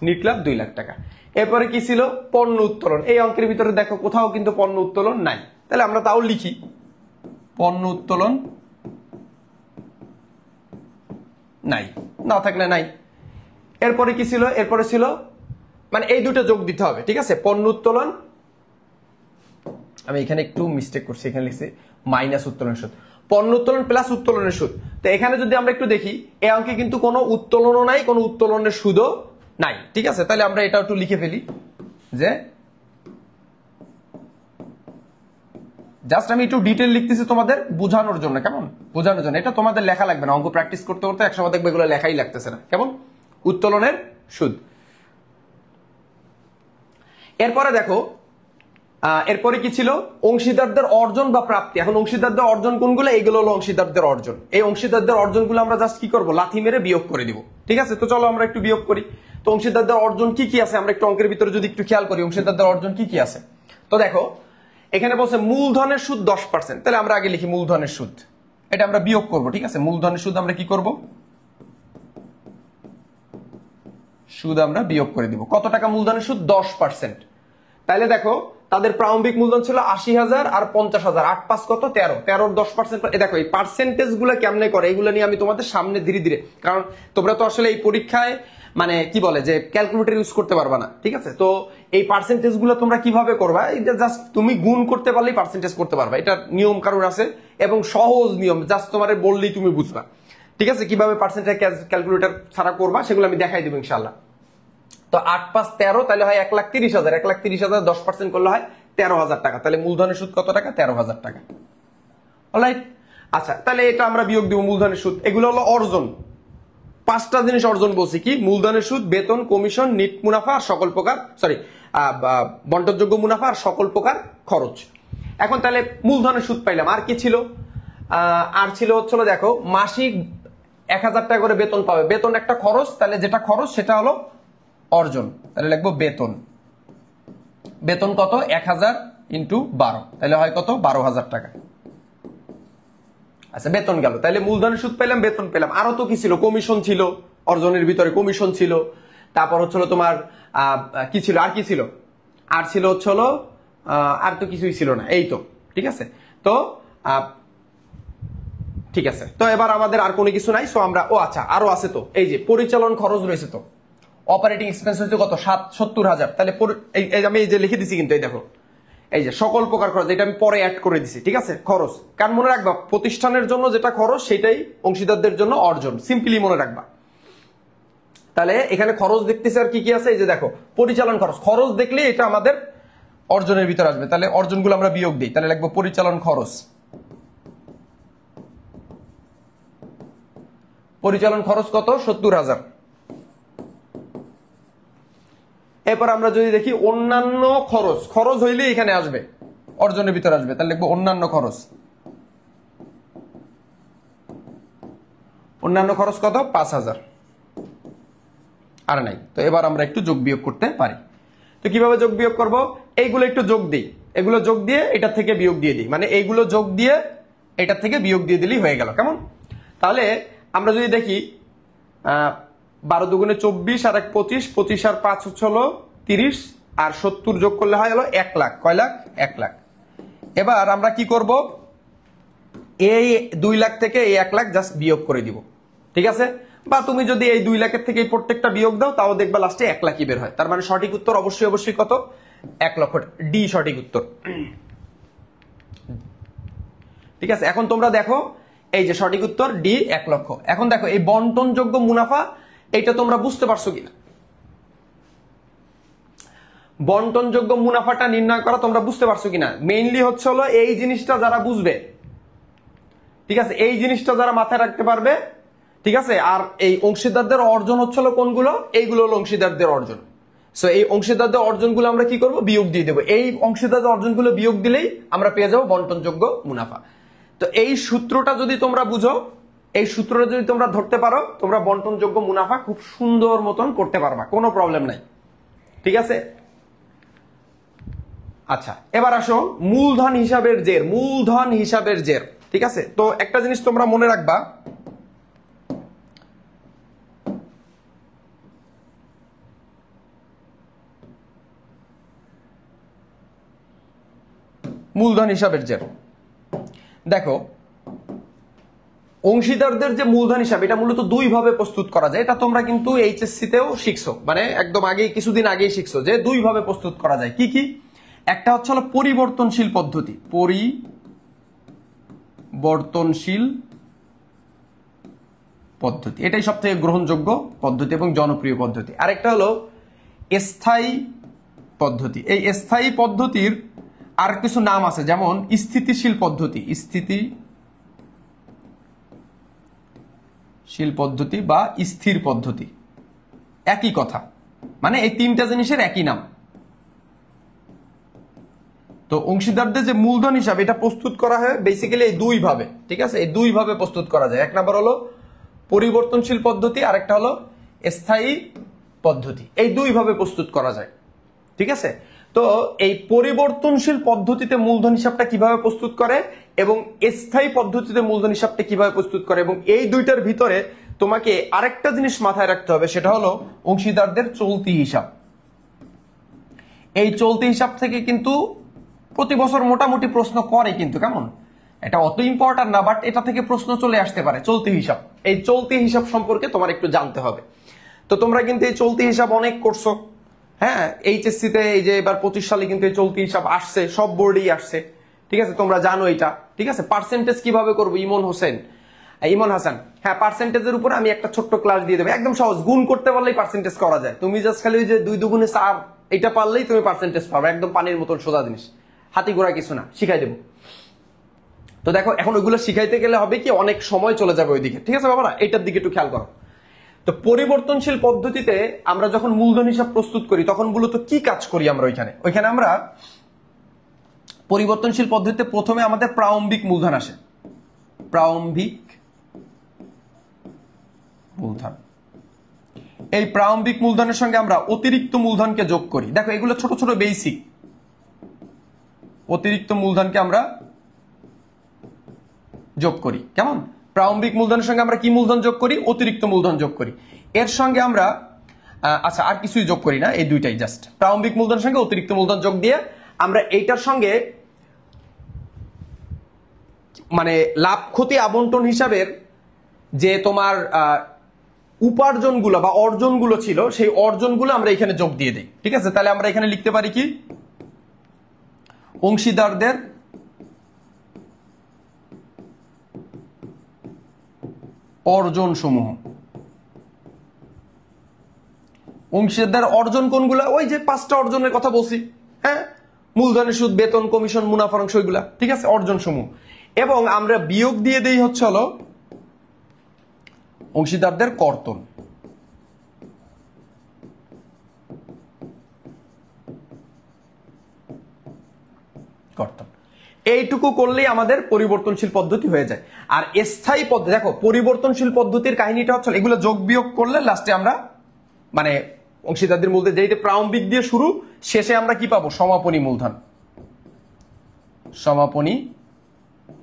A: নিট লাভ 2 লাখ টাকা। এরপরে কি ছিল? পণ্য উত্তোলন। এই অঙ্কের ভিতরে দেখো কোথাও কিন্তু পণ্য উত্তোলন নাই, তাহলে আমরা তাও লিখি পণ্য উত্তোলন নাই, না থাকলে নাই। এরপরে কি ছিল? এরপরে ছিল মানে এই দুটো যোগ দিতে হবে। ঠিক আছে, পণ্য উত্তোলন, আমি এখানে একটু মিস্টেক করছি, এখানে লিখছি মাইনাস উত্তোলনের সুদ। পণ্য উত্তোলন প্লাস উত্তোলনের সুদ। তো এখানে যদি আমরা একটু দেখি, এই অঙ্কে কিন্তু কোনো উত্তোলনও নাই, কোনো উত্তোলনের সুদও নাই। ঠিক আছে, তাহলে আমরা এটা একটু লিখে ফেলি যে জাস্ট আমি একটু ডিটেল লিখতেছি তোমাদের বোঝানোর জন্য। কেমন? বোঝানোর জন্য। এটা তোমাদের লেখা লাগবে না, অঙ্ক প্র্যাকটিস করতে করতে একসময় দেখবে এগুলো লেখাই লাগতেছে না। কেমন? উত্তোলনের সুদ। এরপরে দেখো, এরপরে কি ছিল? অংশীদারদের অর্জন বা প্রাপ্তি। এখন অংশীদারদের অর্জন কোনগুলো? এইগুলো হলো অংশীদারদের অর্জন। এই অংশীদারদের অর্জনগুলো আমরা জাস্ট কি করব? লাথি মেরে বিয়োগ করে দিব। ঠিক আছে, তো চলো আমরা একটু বিয়োগ করি। তো অংশীদারদের অর্জন কি কি আছে আমরা একটু অঙ্কের ভিতরে যদি একটু খেয়াল করি, অংশীদারদের অর্জন কি কি আছে। তো দেখো, এখানে বলছে মূলধনের সুদ 10%। তাহলে আমরা আগে লিখি মূলধনের সুদ, এটা আমরা বিয়োগ করব। ঠিক আছে, মূলধনের সুদ আমরা কি করব? সুদ আমরা বিয়োগ করে দিব। কত টাকা মূলধনের সুদ? 10%। তাহলে দেখো, তাদের প্রারম্ভিক মূলধন ছিল 80,000 আর 50,000, 8 5 কত? 13। 13 10%। দেখো এই পার্সেন্টেজ গুলো কেমনে করে, এগুলো নিয়ে আমি তোমাদের সামনে ধীরে ধীরে, কারণ তোমরা তো আসলে এই পরীক্ষায় মানে কি বলে যে ক্যালকুলেটর ইউজ করতে পারবা না। ঠিক আছে, তো এই পার্সেন্টেজ গুলো তোমরা কিভাবে করবা? এটা জাস্ট তুমি গুণ করতে পারলেই পার্সেন্টেজ করতে পারবা। এটা নিয়ম কারণ আছে এবং সহজ নিয়ম, জাস্ট তোমার বললেই তুমি বুঝবা। ঠিক আছে, কিভাবে পার্সেন্টেজ ক্যালকুলেটর ছাড়া করবা সেগুলো আমি দেখাই দেবো ইনশাল্লাহ। তো 8 5 13, তাহলে হয় 1,30,000। 1,30,000 10% করলে হয় 13,000 টাকা। তাহলে মূলধনের সুদ কত টাকা? 13,000 টাকা। অলরাইট। আচ্ছা, তাহলে এটা আমরা বিয়োগ দিব মূলধনের সুদ। এগুলো হলো অর্জন। 5টা জিনিস অর্জন বলছি কি? মূলধনের সুদ, বেতন, কমিশন, নিট মুনাফা আর সকল প্রকার বন্টনযোগ্য মুনাফা আর সকল প্রকার খরচ। এখন তাহলে মূলধনের সুদ পাইলাম। আর কি ছিল? আর ছিল হচ্ছে দেখো, মাসিক 1,000 টাকা করে বেতন পাবে। বেতন একটা খরচ, তাহলে যেটা খরচ সেটা হলো অর্জন। তাহলে লিখবো বেতন। বেতন কত? 1,000 ইন্টু 12, তাহলে হয় কত? 12,000 টাকা। আচ্ছা, বেতন গেল। তাহলে মূলধনের সুদ পেলাম, বেতন পেলাম। আরো তো কি ছিল? কমিশন ছিল, অর্জনের ভিতরে কমিশন ছিল। তারপর হচ্ছে তোমার কি ছিল? আর কি ছিল? আর ছিল হচ্ছে আর তো কিছুই ছিল না। এই তো। ঠিক আছে, তো ঠিক আছে, তো এবার আমাদের আর কোনো কিছু নাই। সো আমরা আচ্ছা, আরো আছে তো, এই যে পরিচালন খরচ রয়েছে। তো অপারেটিং এক্সপেন্স হচ্ছে কত? 70,000। তাহলে আমি এই যে লিখে দিছি কিন্তু, এই দেখো, এই যে সকল প্রকার খরচ, এটা আমি পরে অ্যাড করে দিছি। ঠিক আছে, খরচ কারণ মনে রাখবা, প্রতিষ্ঠানের জন্য যেটা খরচ সেটাই অংশীদারদের জন্য অর্জন। সিম্পলি মনে রাখবা। তাহলে এখানে খরচ দেখতেছি আর কি কি আছে? এই যে দেখো, পরিচালন খরচ। খরচ দেখলে এটা আমাদের অর্জনের ভিতর আসবে। তাহলে অর্জনগুলো আমরা বিয়োগ দিই। তাহলে লিখবো পরিচালন খরচ। পরিচালন খরচ কত? 70,000। এরপর আমরা যদি দেখি অন্যান্য খরচ, খরচ হইলে এখানে আসবে, অর্জনের ভিতরে আসবে, তাহলে লিখবো অন্যান্য খরচ। অন্যান্য খরচ কত? 5000। আর নাই। তো এবার আমরা একটু যোগ বিয়োগ করতে পারি। তো কিভাবে যোগ বিয়োগ করব? এইগুলো একটু যোগ দিই, এগুলো যোগ দিয়ে এটা থেকে বিয়োগ দিয়ে দিই, মানে এইগুলো যোগ দিয়ে এটা থেকে বিয়োগ দিয়ে দিলেই হয়ে গেল। কেমন? তাহলে আমরা যদি দেখি 12 দুগুণে 24 আর 1 25, 25 আর 5 হচ্ছে হলো 30, আর 70 যোগ করলে হয় হলো 1 লাখ। কয় লাখ? 1 লাখ। এবার আমরা কি করব? এই 2 লাখ থেকে এই 1 লাখ জাস্ট বিয়োগ করে দিব, ঠিক আছে? বা তুমি যদি এই 2 লাখের থেকে এই প্রত্যেকটা বিয়োগ দাও, তাও দেখবা লাস্টে 1 লাখই বের হয়। তার মানে সঠিক উত্তর অবশ্যই অবশ্যই কত? 1 লক্ষ। ডি সঠিক উত্তর। ঠিক আছে, এখন তোমরা দেখো এই যে সঠিক উত্তর ডি 1 লক্ষ। এখন দেখো এই বন্টনযোগ্য মুনাফা, এইটা তোমরা বুঝতে পারছো কিনা? বন্টনযোগ্য মুনাফাটা নির্ণয় করা তোমরা বুঝতে পারছো কিনা? মেইনলি হচ্ছে হলো এই জিনিসটা যারা বুঝবে, ঠিক আছে, এই জিনিসটা যারা মাথায় রাখতে পারবে, ঠিক আছে। আর এই অংশীদারদের অর্জন হচ্ছে হলো কোনগুলো? এইগুলো হলো অংশীদারদের অর্জন। সো এই অংশীদারদের অর্জনগুলো আমরা কি করব? বিয়োগ দিয়ে দেবো। এই অংশীদারদের অর্জনগুলো বিয়োগ দিলেই আমরা পেয়ে যাবো বন্টনযোগ্য মুনাফা। তো এই সূত্রটা যদি তোমরা বুঝো, এই সূত্রটা যদি তোমরা ধরতে পারো, তোমরা বন্টনযোগ্য মুনাফা খুব সুন্দর মতন করতে পারবা, কোনো প্রবলেম নাই। ঠিক আছে, আচ্ছা এবার আসো মূলধন হিসাবের জের। মূলধন হিসাবের জের, ঠিক আছে। তো একটা জিনিস তোমরা মনে রাখবা, মূলধন হিসাবের জের। দেখো অংশীদারদের যে মূলধন হিসাব, এটা মূলত দুই ভাবে প্রস্তুত করা যায়। এটা তোমরা কিন্তু এইচএসসি তেও শিখছো, মানে একদম আগে কিছুদিন আগেই শিখছো যে দুই ভাবে প্রস্তুত করা যায়। কি কি? একটা হচ্ছে হলো পরিবর্তনশীল পদ্ধতি, পরিবর্তনশীল পদ্ধতি, এটাই সব থেকে গ্রহণযোগ্য পদ্ধতি এবং জনপ্রিয় পদ্ধতি। আরেকটা হলো স্থায়ী পদ্ধতি। এই স্থায়ী পদ্ধতির আর কিছু নাম আছে, যেমন স্থিতিশীল পদ্ধতি, স্থিতিশীল পদ্ধতি বা স্থির পদ্ধতি, একই কথা, মানে এই তিনটা জিনিসের একই নাম। তো অংশীদারদের যে মূলধন হিসাব, এটা প্রস্তুত করা হয় বেসিক্যালি এই দুই ভাবে, ঠিক আছে। এই দুই ভাবে প্রস্তুত করা যায়। এক নাম্বার হলো পরিবর্তনশীল পদ্ধতি, আর একটা হলো স্থায়ী পদ্ধতি। এই দুই ভাবে প্রস্তুত করা যায়, ঠিক আছে। তো এই পরিবর্তনশীল পদ্ধতিতে মূলধন হিসাবটা কিভাবে প্রস্তুত করে এবং স্থায়ী পদ্ধতিতে মূলধন হিসাবটা কিভাবে প্রস্তুত করে, এবং এই দুইটার ভিতরে তোমাকে আরেকটা জিনিস মাথায় রাখতে হবে, সেটা হলো অংশীদারদের চলতি হিসাব। এই চলতি হিসাব থেকে কিন্তু প্রতি বছর মোটামুটি প্রশ্ন করে, কিন্তু কেমন, এটা অত ইম্পর্টেন্ট না, বাট এটা থেকে প্রশ্ন চলে আসতে পারে। চলতি হিসাব, এই চলতি হিসাব সম্পর্কে তোমার একটু জানতে হবে। তো তোমরা কিন্তু এই চলতি হিসাব অনেক করছো, হ্যাঁ। এইচএসসি তে এই যে এবার 25 সালে কিন্তু এই চলতি হিসাব আসছে, সব বোর্ডেই আসছে, ঠিক আছে, তোমরা জানো এটা, ঠিক আছে। পার্সেন্টেজ কিভাবে করবো? ইমন হাসান, হ্যাঁ, পার্সেন্টেজের উপরে আমি একটা ছোট্ট ক্লাস দিয়ে দেবো, একদম সহজ। গুণ করতে পারলেই পার্সেন্টেজ করা যায়। তুমি জাস্ট খালি যে 2 দুগুণে 4 এটা পারলেই তুমি পার্সেন্টেজ পাবে, একদম পানির মতন সোজা জিনিস, হাতি ঘোড়া কিছু না, শিখাই দেবো। তো দেখো এখন ওইগুলো শিখাইতে গেলে হবে কি, অনেক সময় চলে যাবে ওইদিকে, ঠিক আছে বাবারা, এইটার দিকে একটু খেয়াল করো। তো পরিবর্তনশীল পদ্ধতিতে আমরা যখন মূলধন হিসাব প্রস্তুত করি, তখন মূলত কি কাজ করি আমরা? ওইখানে আমরা পরিবর্তনশীল পদ্ধতিতে প্রথমে আমাদের প্রারম্ভিক মূলধন আসে, প্রারম্ভিক মূলধন। এই প্রারম্ভিক মূলধনের সঙ্গে আমরা অতিরিক্ত মূলধনকে যোগ করি। দেখো এগুলো ছোট ছোট বেসিক। অতিরিক্ত মূলধনকে আমরা যোগ করি, কেমন? প্রারম্ভিক মূলধনের সঙ্গে আমরা কি মূলধন যোগ করি? অতিরিক্ত মূলধন যোগ করি। এর সঙ্গে আমরা আচ্ছা আর কিছুই যোগ করি না, এই দুইটাই জাস্ট প্রারম্ভিক মূলধনের সঙ্গে অতিরিক্ত মূলধন যোগ দিয়ে আমরা এইটার সঙ্গে মানে লাভ ক্ষতি আবন্টন হিসাবের যে তোমার উপার্জনগুলো বা অর্জনগুলো ছিল, সেই অর্জনগুলো আমরা এখানে যোগ দিয়ে দিই, ঠিক আছে। তাহলে আমরা এখানে লিখতে পারি কি, অংশীদারদের অর্জন সমূহ। অংশীদার অর্জন কোনগুলা? ওই যে 5টা অর্জনের কথা বলছি, হ্যাঁ, মূলধনের সুদ, বেতন, কমিশন, মুনাফার অংশ, এগুলা, ঠিক আছে, অর্জন সমূহ। এবং আমরা বিয়োগ দিয়ে দেই হচ্ছে হলো অংশীদারদের কর্তন। কর্তন। এইটুকু করলেই আমাদের পরিবর্তনশীল পদ্ধতি হয়ে যায়। আর স্থায়ী পদ্ধতি, দেখো পরিবর্তনশীল পদ্ধতির কাহিনীটা হচ্ছে এগুলো যোগ বিয়োগ করলে লাস্টে আমরা মানে অংশীদারদের মূলধন, যেইটা প্রারম্ভিক দিয়ে শুরু, শেষে আমরা কি পাবো? সমাপনী মূলধন। সমাপনী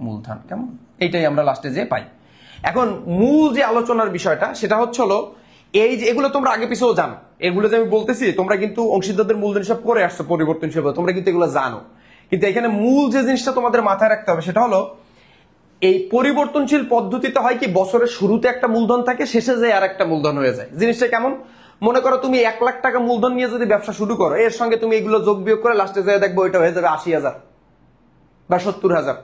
A: মূলধন কেমন, এইটাই আমরা লাস্টে যে পাই। এখন মূল যে আলোচনার বিষয়টা সেটা হচ্ছে হলো এই যে এগুলো তোমরা আগে পিছেও জানো, এগুলো যে আমি বলতেছি তোমরা কিন্তু অংশীদারদের মূলধন হিসাব করে আসছো পরিবর্তনশীল, তোমরা কিন্তু এগুলো জানো। কিন্তু এখানে মূল যে জিনিসটা তোমাদের মাথায় রাখতে হবে সেটা হলো এই পরিবর্তনশীল পদ্ধতিতে হয় কি বছরের শুরুতে একটা মূলধন থাকে, শেষে যে আর একটা মূলধন হয়ে যায়। জিনিসটা কেমন? মনে করো তুমি 1 লাখ টাকা মূলধন নিয়ে যদি ব্যবসা শুরু করো, এর সঙ্গে তুমি এগুলো যোগ বিয়োগ করে লাস্টে যেয়ে দেখবো এটা হয়ে যাবে 80,000 বা 70,000।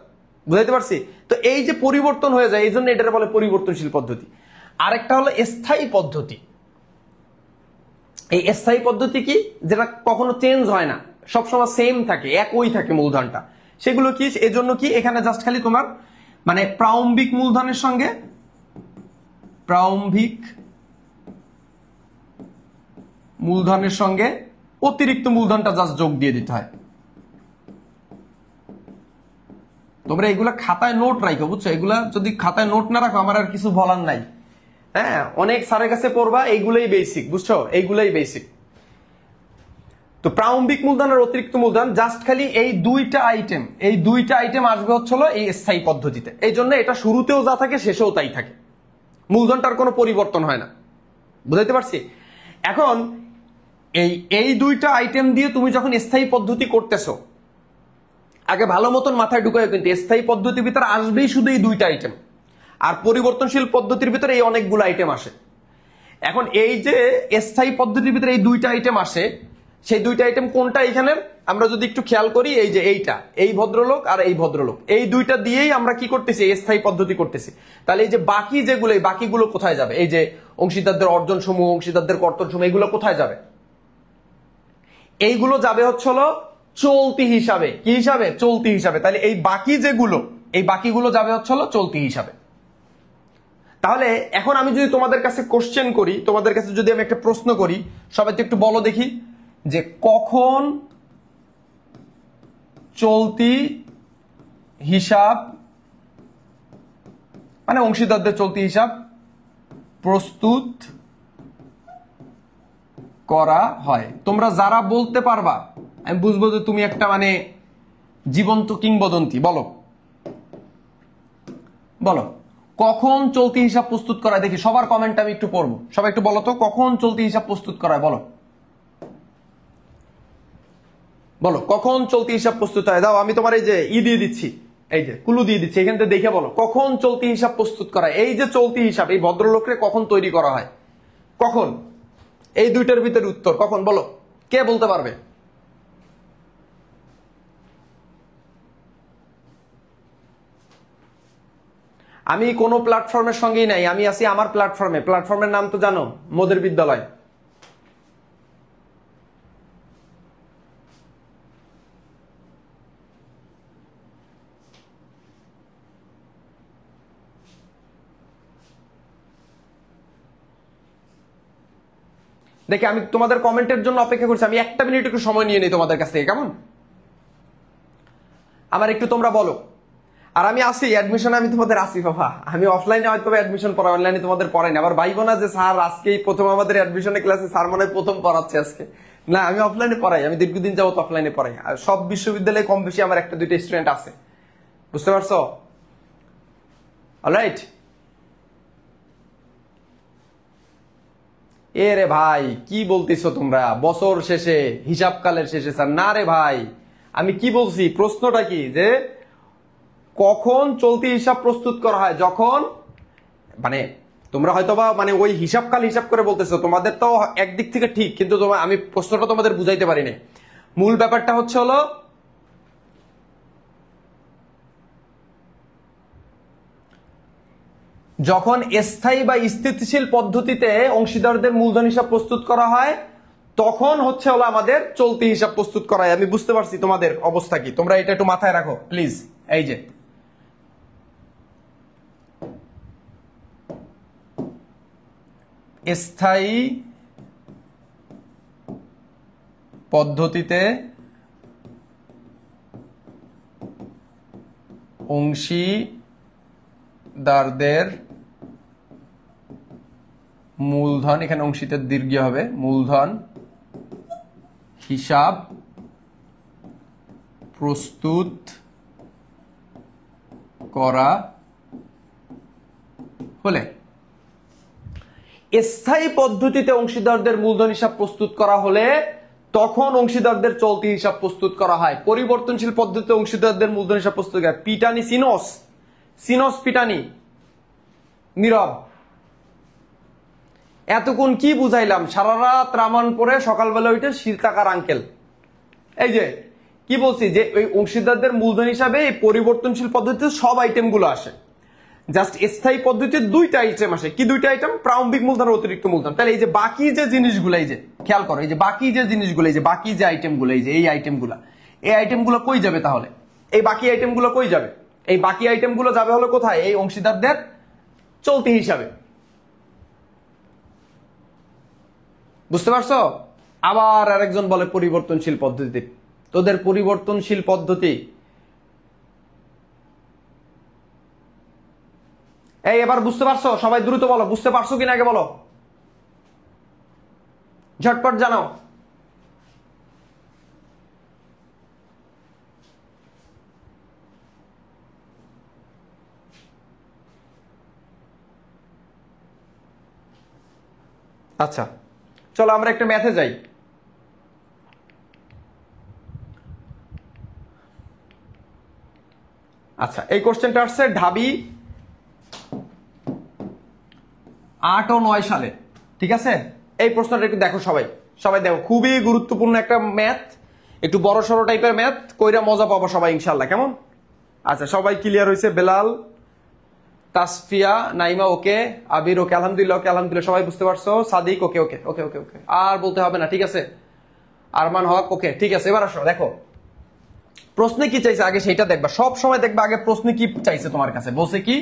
A: বুঝাইতে পারছি? তো এই যে পরিবর্তন হয়ে যায়, এই জন্য এটা বলে পরিবর্তনশীল পদ্ধতি। আরেকটা হলো স্থায়ী পদ্ধতি। এই স্থায়ী পদ্ধতি কি? যেটা কখনো চেঞ্জ হয় না, সবসময় সেম থাকে, একই থাকে মূলধনটা। সেগুলো কি? এই জন্য কি এখানে জাস্ট খালি তোমার মানে প্রারম্ভিক মূলধনের সঙ্গে প্রারম্ভিক মূলধনের সঙ্গে অতিরিক্ত মূলধনটা জাস্ট যোগ দিয়ে দিতে হয়। তোমরা এগুলা খাতায় নোট রাখো, বুঝছো? এগুলা যদি খাতায় নোট না রাখো আমার আর কিছু বলার নাই। হ্যাঁ, অনেক স্যারের কাছে পড়বা, এইগুলাই বেসিক, বুঝছো? এইগুলাই বেসিক। তো প্রারম্ভিক মূলধন আর অতিরিক্ত মূলধন জাস্ট খালি এই দুইটা আইটেম আসবে হচ্ছে এই স্থায়ী পদ্ধতিতে। এই জন্য এটা শুরুতেও যা থাকে শেষেও তাই থাকে, মূলধনটার কোনো পরিবর্তন হয় না। বুঝাইতে পারছি? এখন এই দুইটা আইটেম দিয়ে তুমি যখন স্থায়ী পদ্ধতি করতেছো, আগে ভালো মতন মাথায় ঢুকায়, কিন্তু স্থায়ী পদ্ধতির ভিতরে আসবেই শুধু এই দুইটা আইটেম, আর পরিবর্তনশীল পদ্ধতির ভিতরে এই অনেকগুলো আইটেম আসে। এখন এই যে স্থায়ী পদ্ধতির ভিতরে এই দুইটা আইটেম আসে, সেই দুইটা আইটেম কোনটা এখানে আমরা যদি একটু খেয়াল করি, এই যে এইটা, এই ভদ্রলোক আর এই ভদ্রলোক, এই দুইটা দিয়েই আমরা কি করতেছি? এই স্থায়ী পদ্ধতি করতেছি। তাহলে এই যে বাকি যেগুলো, এই বাকিগুলো কোথায় যাবে? এই যে অংশীদারদের অর্জন সমূহ, অংশীদারদের কর্তন সমূহ, এগুলো কোথায় যাবে? এইগুলো যাবে হচ্ছে হলো চলতি হিসাবে। কি হিসাবে? চলতি হিসাবে। তাহলে এই বাকিগুলো যাবে হচ্ছে হলো চলতি হিসাবে। তাহলে এখন আমি যদি তোমাদের কাছে কোশ্চেন করি, তোমাদের কাছে যদি আমি একটা প্রশ্ন করি, সবাই তো একটু বলো দেখি যে কখন চলতি হিসাব মানে অংশীদারদের চলতি হিসাব প্রস্তুত করা হয়? তোমরা যারা বলতে পারবা আমি বুঝবো যে তুমি একটা মানে জীবন্ত কিংবদন্তি। বলো বলো কখন চলতি হিসাব প্রস্তুত করা হয়? দেখি সবার কমেন্ট আমি একটু পড়বো। সবাই একটু বলো তো কখন চলতি হিসাব প্রস্তুত করা হয়? বলো বলো কখন চলতি হিসাব প্রস্তুত হয়? দাও আমি তোমার এই যে দিয়ে দিচ্ছি, এই যে কুলু দিয়ে দিচ্ছি, এখান থেকে দেখে বলো কখন চলতি হিসাব প্রস্তুত করা হয়। এই যে চলতি হিসাব এই ভদ্রলোকরে কখন তৈরি করা হয়? কখন? এই দুইটার ভিতরে উত্তর কখন? বলো, কে বলতে পারবে? আমি কোনো প্ল্যাটফর্মের সঙ্গেই নাই, আমি আছি আমার প্ল্যাটফর্মের নাম তো জানো, মোদের বিদ্যালয়। দেখে আমি তোমাদের কমেন্টের জন্য অপেক্ষা করছি, আমি 1 মিনিট একটু সময় নিয়ে নিই তোমাদের কাছ থেকে, কেমন? আমার একটু তোমরা বলো। আর আমি আসি অ্যাডমিশনে, আমি তোমাদের আসি বাবা, আমি অফলাইনে হয়তো অ্যাডমিশন পড়াই, অনলাইনে তোমাদের পড়াই না। আবার ভাইবো না যে স্যার আজকেই প্রথম আমাদের অ্যাডমিশনের ক্লাসে, স্যার মনে হয় প্রথম পড়াচ্ছে আজকে। না, আমি অফলাইনে পড়াই, আমি দীর্ঘদিন যাবত অফলাইনে পড়াই। আর সব বিশ্ববিদ্যালয়ে কম বেশি আমার 1-2টা স্টুডেন্ট আছে, বুঝতে পারছো? অলরাইট। এ রে ভাই কি বলতেছো তোমরা? বছর শেষে, হিসাবকালের শেষে স্যার? না রে ভাই, আমি কি বলছি, প্রশ্নটা কি যে কখন চলতি হিসাব প্রস্তুত করা হয়? যখন মানে তোমরা হয়তোবা মানে ওই হিসাবকাল হিসাব করে বলতেছো, তোমাদের তো একদিক থেকে ঠিক, কিন্তু আমি প্রশ্নটা তোমাদের বুঝাইতে পারি না। মূল ব্যাপারটা হচ্ছে হলো যখন স্থায়ী বা স্থিতিশীল পদ্ধতিতে অংশীদারদের মূলধন হিসাব প্রস্তুত করা হয়, তখন হচ্ছে হলো আমাদের চলতি হিসাব প্রস্তুত করা হয়। আমি বুঝতে পারছি তোমাদের অবস্থা কি, তোমরা এটা একটু মাথায় রাখো প্লিজ। এই যে স্থায়ী পদ্ধতিতে অংশীদারদের মূলধন, এখানে অংশীদার দীর্ঘ হবে, মূলধন হিসাব প্রস্তুত করা হলে, স্থায়ী পদ্ধতিতে অংশীদারদের মূলধন হিসাব প্রস্তুত করা হলে তখন অংশীদারদের চলতি হিসাব প্রস্তুত করা হয়। পরিবর্তনশীল পদ্ধতিতে অংশীদারদের মূলধন হিসাব প্রস্তুত করা, পিটানি সিনোস, সিনোস পিটানি, নীরব। এতক্ষণ কি বুঝাইলাম? সারা রাত রামান পরে সকালবেলা উঠে শিরতাকার আঙ্কেল। এই যে কি বলছি, যে ওই অংশীদারদের মূলধন হিসাবে এই পরিবর্তনশীল পদ্ধতিতে সব আইটেম গুলো আসে, জাস্ট স্থায়ী পদ্ধতিতে দুইটা আইটেম আসে। কি দুইটা আইটেম? প্রারম্ভিক মূলধন, অতিরিক্ত মূলধন। তাহলে এই যে বাকি যে জিনিসগুলো, এই যে খেয়াল করো, এই যে বাকি যে জিনিসগুলো, এই যে বাকি যে আইটেম গুলো, এই যে এই আইটেম গুলো কই যাবে? তাহলে এই বাকি আইটেম গুলো কই যাবে? এই বাকি আইটেম গুলো যাবে হলো কোথায়? এই অংশীদারদের চলতি হিসাবে। বুঝতে পারছো? আবার আরেকজন বলে পরিবর্তনশীল পদ্ধতি। তোদের পরিবর্তনশীল পদ্ধতি, এই এবার বুঝতে পারছো? সবাই দ্রুত বলো, বুঝতে পারছো কিনা আগে বলো, ঝটপট জানাও। আচ্ছা চলো আমরা একটা ম্যাথে যাই। আচ্ছা এই কোশ্চেনটা আসছে ঢাবি 8 ও 9 সালে, ঠিক আছে? এই প্রশ্নটা একটু দেখো সবাই, সবাই দেখো, খুবই গুরুত্বপূর্ণ একটা ম্যাথ, একটু বড় সড়ো টাইপের ম্যাথ, কইরা মজা পাবো সবাই ইনশাল্লাহ, কেমন? আচ্ছা সবাই ক্লিয়ার হয়েছে? বেলাল, তাসফিয়া, নাইমা ওকে, আবির ওকে, আলহামদুলিল্লাহ ওকে, আলহামদুলিল্লাহ সবাই বুঝতে পারছো, সাদিক ওকে ওকে ওকে ওকে ওকে, আর বলতে হবে না, ঠিক আছে? আরমান হক ওকে, ঠিক আছে। এবার আসো দেখো প্রশ্নে কি চাইছে আগে সেটা দেখবা, সব সময় দেখবা আগে প্রশ্নে কি চাইছে তোমার কাছে। বলছে কি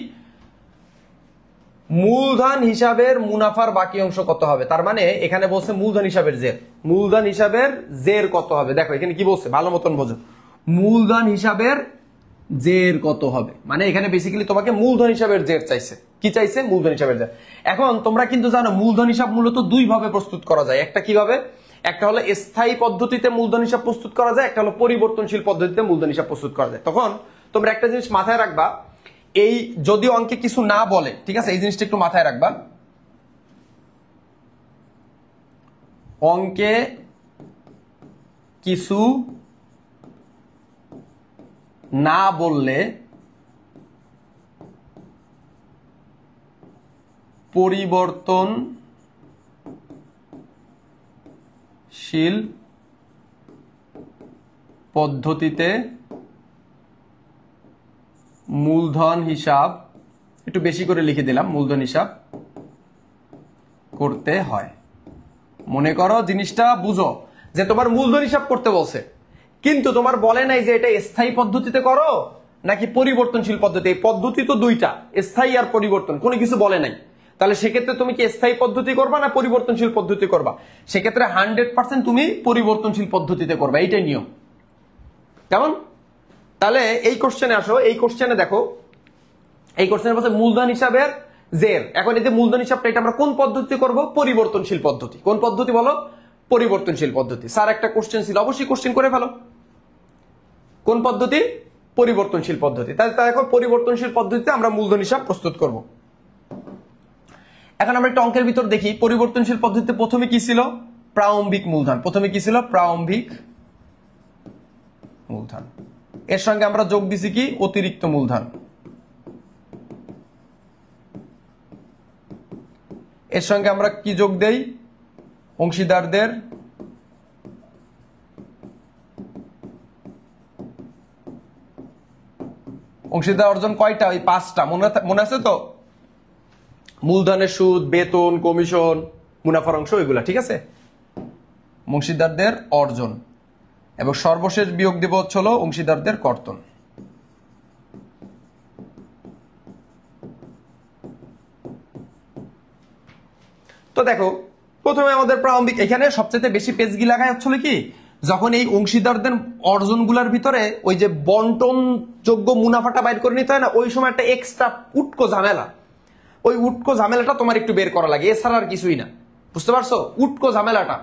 A: মূলধন হিসাবের মুনাফার বাকি অংশ কত হবে, তার মানে এখানে বলছে মূলধন হিসাবের জের, মূলধন হিসাবের জের কত হবে। দেখো এখানে কি বলছে, ভালো মতন বোঝো, মূলধন হিসাবের জের কত হবে, মানে এখানে বেসিক্যালি তোমাকে মূলধন হিসাবের জের চাইছে। কি চাইছে? মূলধন হিসাবের জের। এখন তোমরা কিন্তু জানো মূলধন হিসাব মূলত দুই ভাবে প্রস্তুত করা যায়। একটা কিভাবে? একটা হলো স্থায়ী পদ্ধতিতে মূলধন হিসাব প্রস্তুত করা যায়, একটা হলো পরিবর্তনশীল পদ্ধতিতে মূলধন হিসাব প্রস্তুত করা যায়। তখন তোমরা একটা জিনিস মাথায় রাখবা, এই যদি অঙ্কে কিছু না বলে, ঠিক আছে, এই জিনিসটা একটু মাথায় রাখবা, অঙ্কে কিছু না বললে পরিবর্তনশীল পদ্ধতিতে মূলধন হিসাব, একটু বেশি করে লিখে দিলাম, মূলধন হিসাব করতে হয়। মনে করো জিনিসটা বুঝো যে তোমার মূলধন হিসাব করতে বলছে, কিন্তু তোমার বলে নাই যে এটা স্থায়ী পদ্ধতিতে করো নাকি পরিবর্তনশীল পদ্ধতি। এই পদ্ধতি তো দুইটা, স্থায়ী আর পরিবর্তন, কোনো কিছু বলে নাই। তাহলে সেক্ষেত্রে তুমি কি স্থায়ী পদ্ধতি করবা না পরিবর্তনশীল পদ্ধতি করবা? সেক্ষেত্রে 100% তুমি পরিবর্তনশীল পদ্ধতিতে করবা, এইটাই নিয়ম, কেমন? তাহলে এই কোশ্চেনে আসো, এই কোশ্চেনে দেখো, এই কোশ্চেনে বলছে মূলধন হিসাবের জের। এখন এই যে মূলধন হিসাবটা এটা আমরা কোন পদ্ধতি করব? পরিবর্তনশীল পদ্ধতি। কোন পদ্ধতি বলো? পরিবর্তনশীল পদ্ধতি। স্যার একটা কোশ্চেন ছিল, অবশ্যই কোশ্চেন করে ফেলো। কোন পদ্ধতি? পরিবর্তনশীল পদ্ধতি। তাহলে এখন পরিবর্তনশীল পদ্ধতিতে আমরা মূলধন হিসাব প্রস্তুত করব। এখন আমরা একটা অঙ্কের ভিতর দেখি, পরিবর্তনশীল পদ্ধতিতে প্রথমে কি ছিল? প্রারম্ভিক মূলধন। প্রথমে কি ছিল? প্রারম্ভিক মূলধন। এর সঙ্গে আমরা যোগ দিছি কি? অতিরিক্ত মূলধন। এর সঙ্গে আমরা কি যোগ দেই? অংশীদারদের অংশীদার অর্জন কয়টা? ওই 5টা, মনে আছে তো? মূলধনের সুদ, বেতন, কমিশন, মুনাফার অংশ, এগুলা, ঠিক আছে? অংশীদারদের অর্জন, এবং সর্বশেষ বিয়োগ দেব হচ্ছিল অংশীদারদের কর্তন। তো দেখো প্রথমে আমাদের প্রারম্ভিক, এখানে সবচেয়ে বেশি পেজগি লাগায় হচ্ছিল কি? যখন এই অংশীদারদের অর্জনগুলোর ভিতরে ওই যে বন্টনযোগ্য মুনাফাটা বাইর করে নিতে হয় না, ওই সময় একটা এক্সট্রা উটকো ঝামেলা, ওই উটকো ঝামেলাটা তোমার একটু বের করা লাগে, এছাড়া আর কিছুই না। বুঝতে পারছো? উটকো ঝামেলাটা।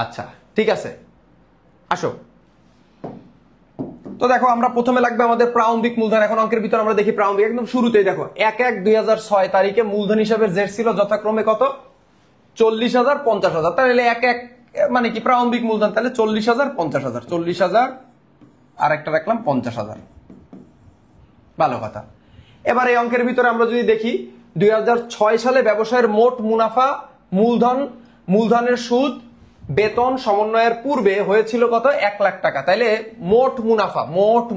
A: আচ্ছা ঠিক আছে, আসো। তো দেখো আমরা প্রথমে লাগবে আমাদের প্রারম্ভিক মূলধন। এখন অঙ্কের ভিতর আমরা দেখি প্রারম্ভিক একদম শুরুতেই দেখো 1/1/2006 তারিখে মূলধন হিসাবে জেড ছিল যথাক্রমে কত, 40,000, 50,000। তাহলে এক এক মানে কি প্রারম্ভিক মূলধন, তাহলে 40,000, 50,000, 40,000 আর একটা রাখলাম 50,000। ভালো কথা। এবার এই অঙ্কের ভিতরে আমরা যদি দেখি 2006 সালে ব্যবসায়ের মোট মুনাফা, মূলধনের সুদ, বেতন সমন্বয়ের পূর্বে হয়েছিল কত, 1 লাখ টাকা। তাইলে মোট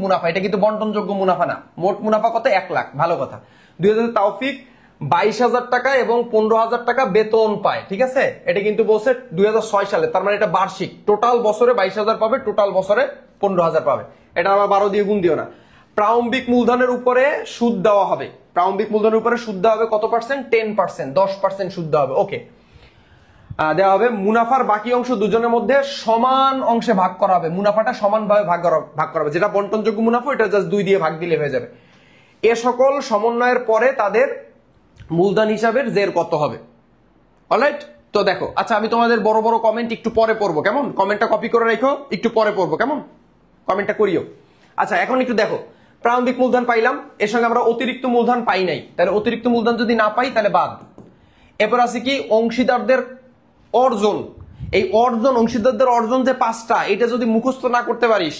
A: মুনাফা এটা কিন্তু বন্টনযোগ্য মুনাফা না, মোট মুনাফা কত, 1 লাখ। ভালো কথা। 2000 তাওফিক 22,000 টাকা এবং 15,000 টাকা বেতন পায়, ঠিক আছে। এটা কিন্তু বলছে 2006 সালে, তার মানে এটা বার্ষিক, টোটাল বছরে 22,000 পাবে, টোটাল বছরে 15,000 পাবে। এটা আবার 12 দিয়ে গুণ দিও না। প্রারম্ভিক মূলধনের উপরে সুদ দেওয়া হবে, প্রারম্ভিক মূলধনের উপরে সুদ দেওয়া হবে কত পার্সেন্ট, 10%, 10% সুদ দেওয়া হবে। ওকে, দেওয়া হবে। মুনাফার বাকি অংশ দুজনের মধ্যে সমান অংশে ভাগ করা হবে, মুনাফাটা সমানভাবে ভাগ করা হবে। যেটা বন্টনযোগ্য মুনাফা এটা জাস্ট 2 দিয়ে ভাগ দিলে হয়ে যাবে। এ সকল সমন্বয়ের পরে তাদের মূলধন হিসাবের জের কত হবে। অলরাইট, তো দেখো। আচ্ছা আমি তোমাদের বড় বড় কমেন্ট একটু পরে পড়বো, কেমন? কমেন্টটা কপি করে রেখো, একটু পরে পড়বো, কেমন? কমেন্টটা করিও। আচ্ছা এখন একটু দেখো, প্রারম্ভিক মূলধন পাইলাম, এর সঙ্গে আমরা অতিরিক্ত মূলধন পাই নাই, তাহলে অতিরিক্ত মূলধন যদি না পাই তাহলে বাদ। এরপর আছে কি অংশীদারদের অর্জন। এই অর্জন, অংশীদারদের অর্জন যে 5টা, এটা যদি মুখস্থ না করতে পারিস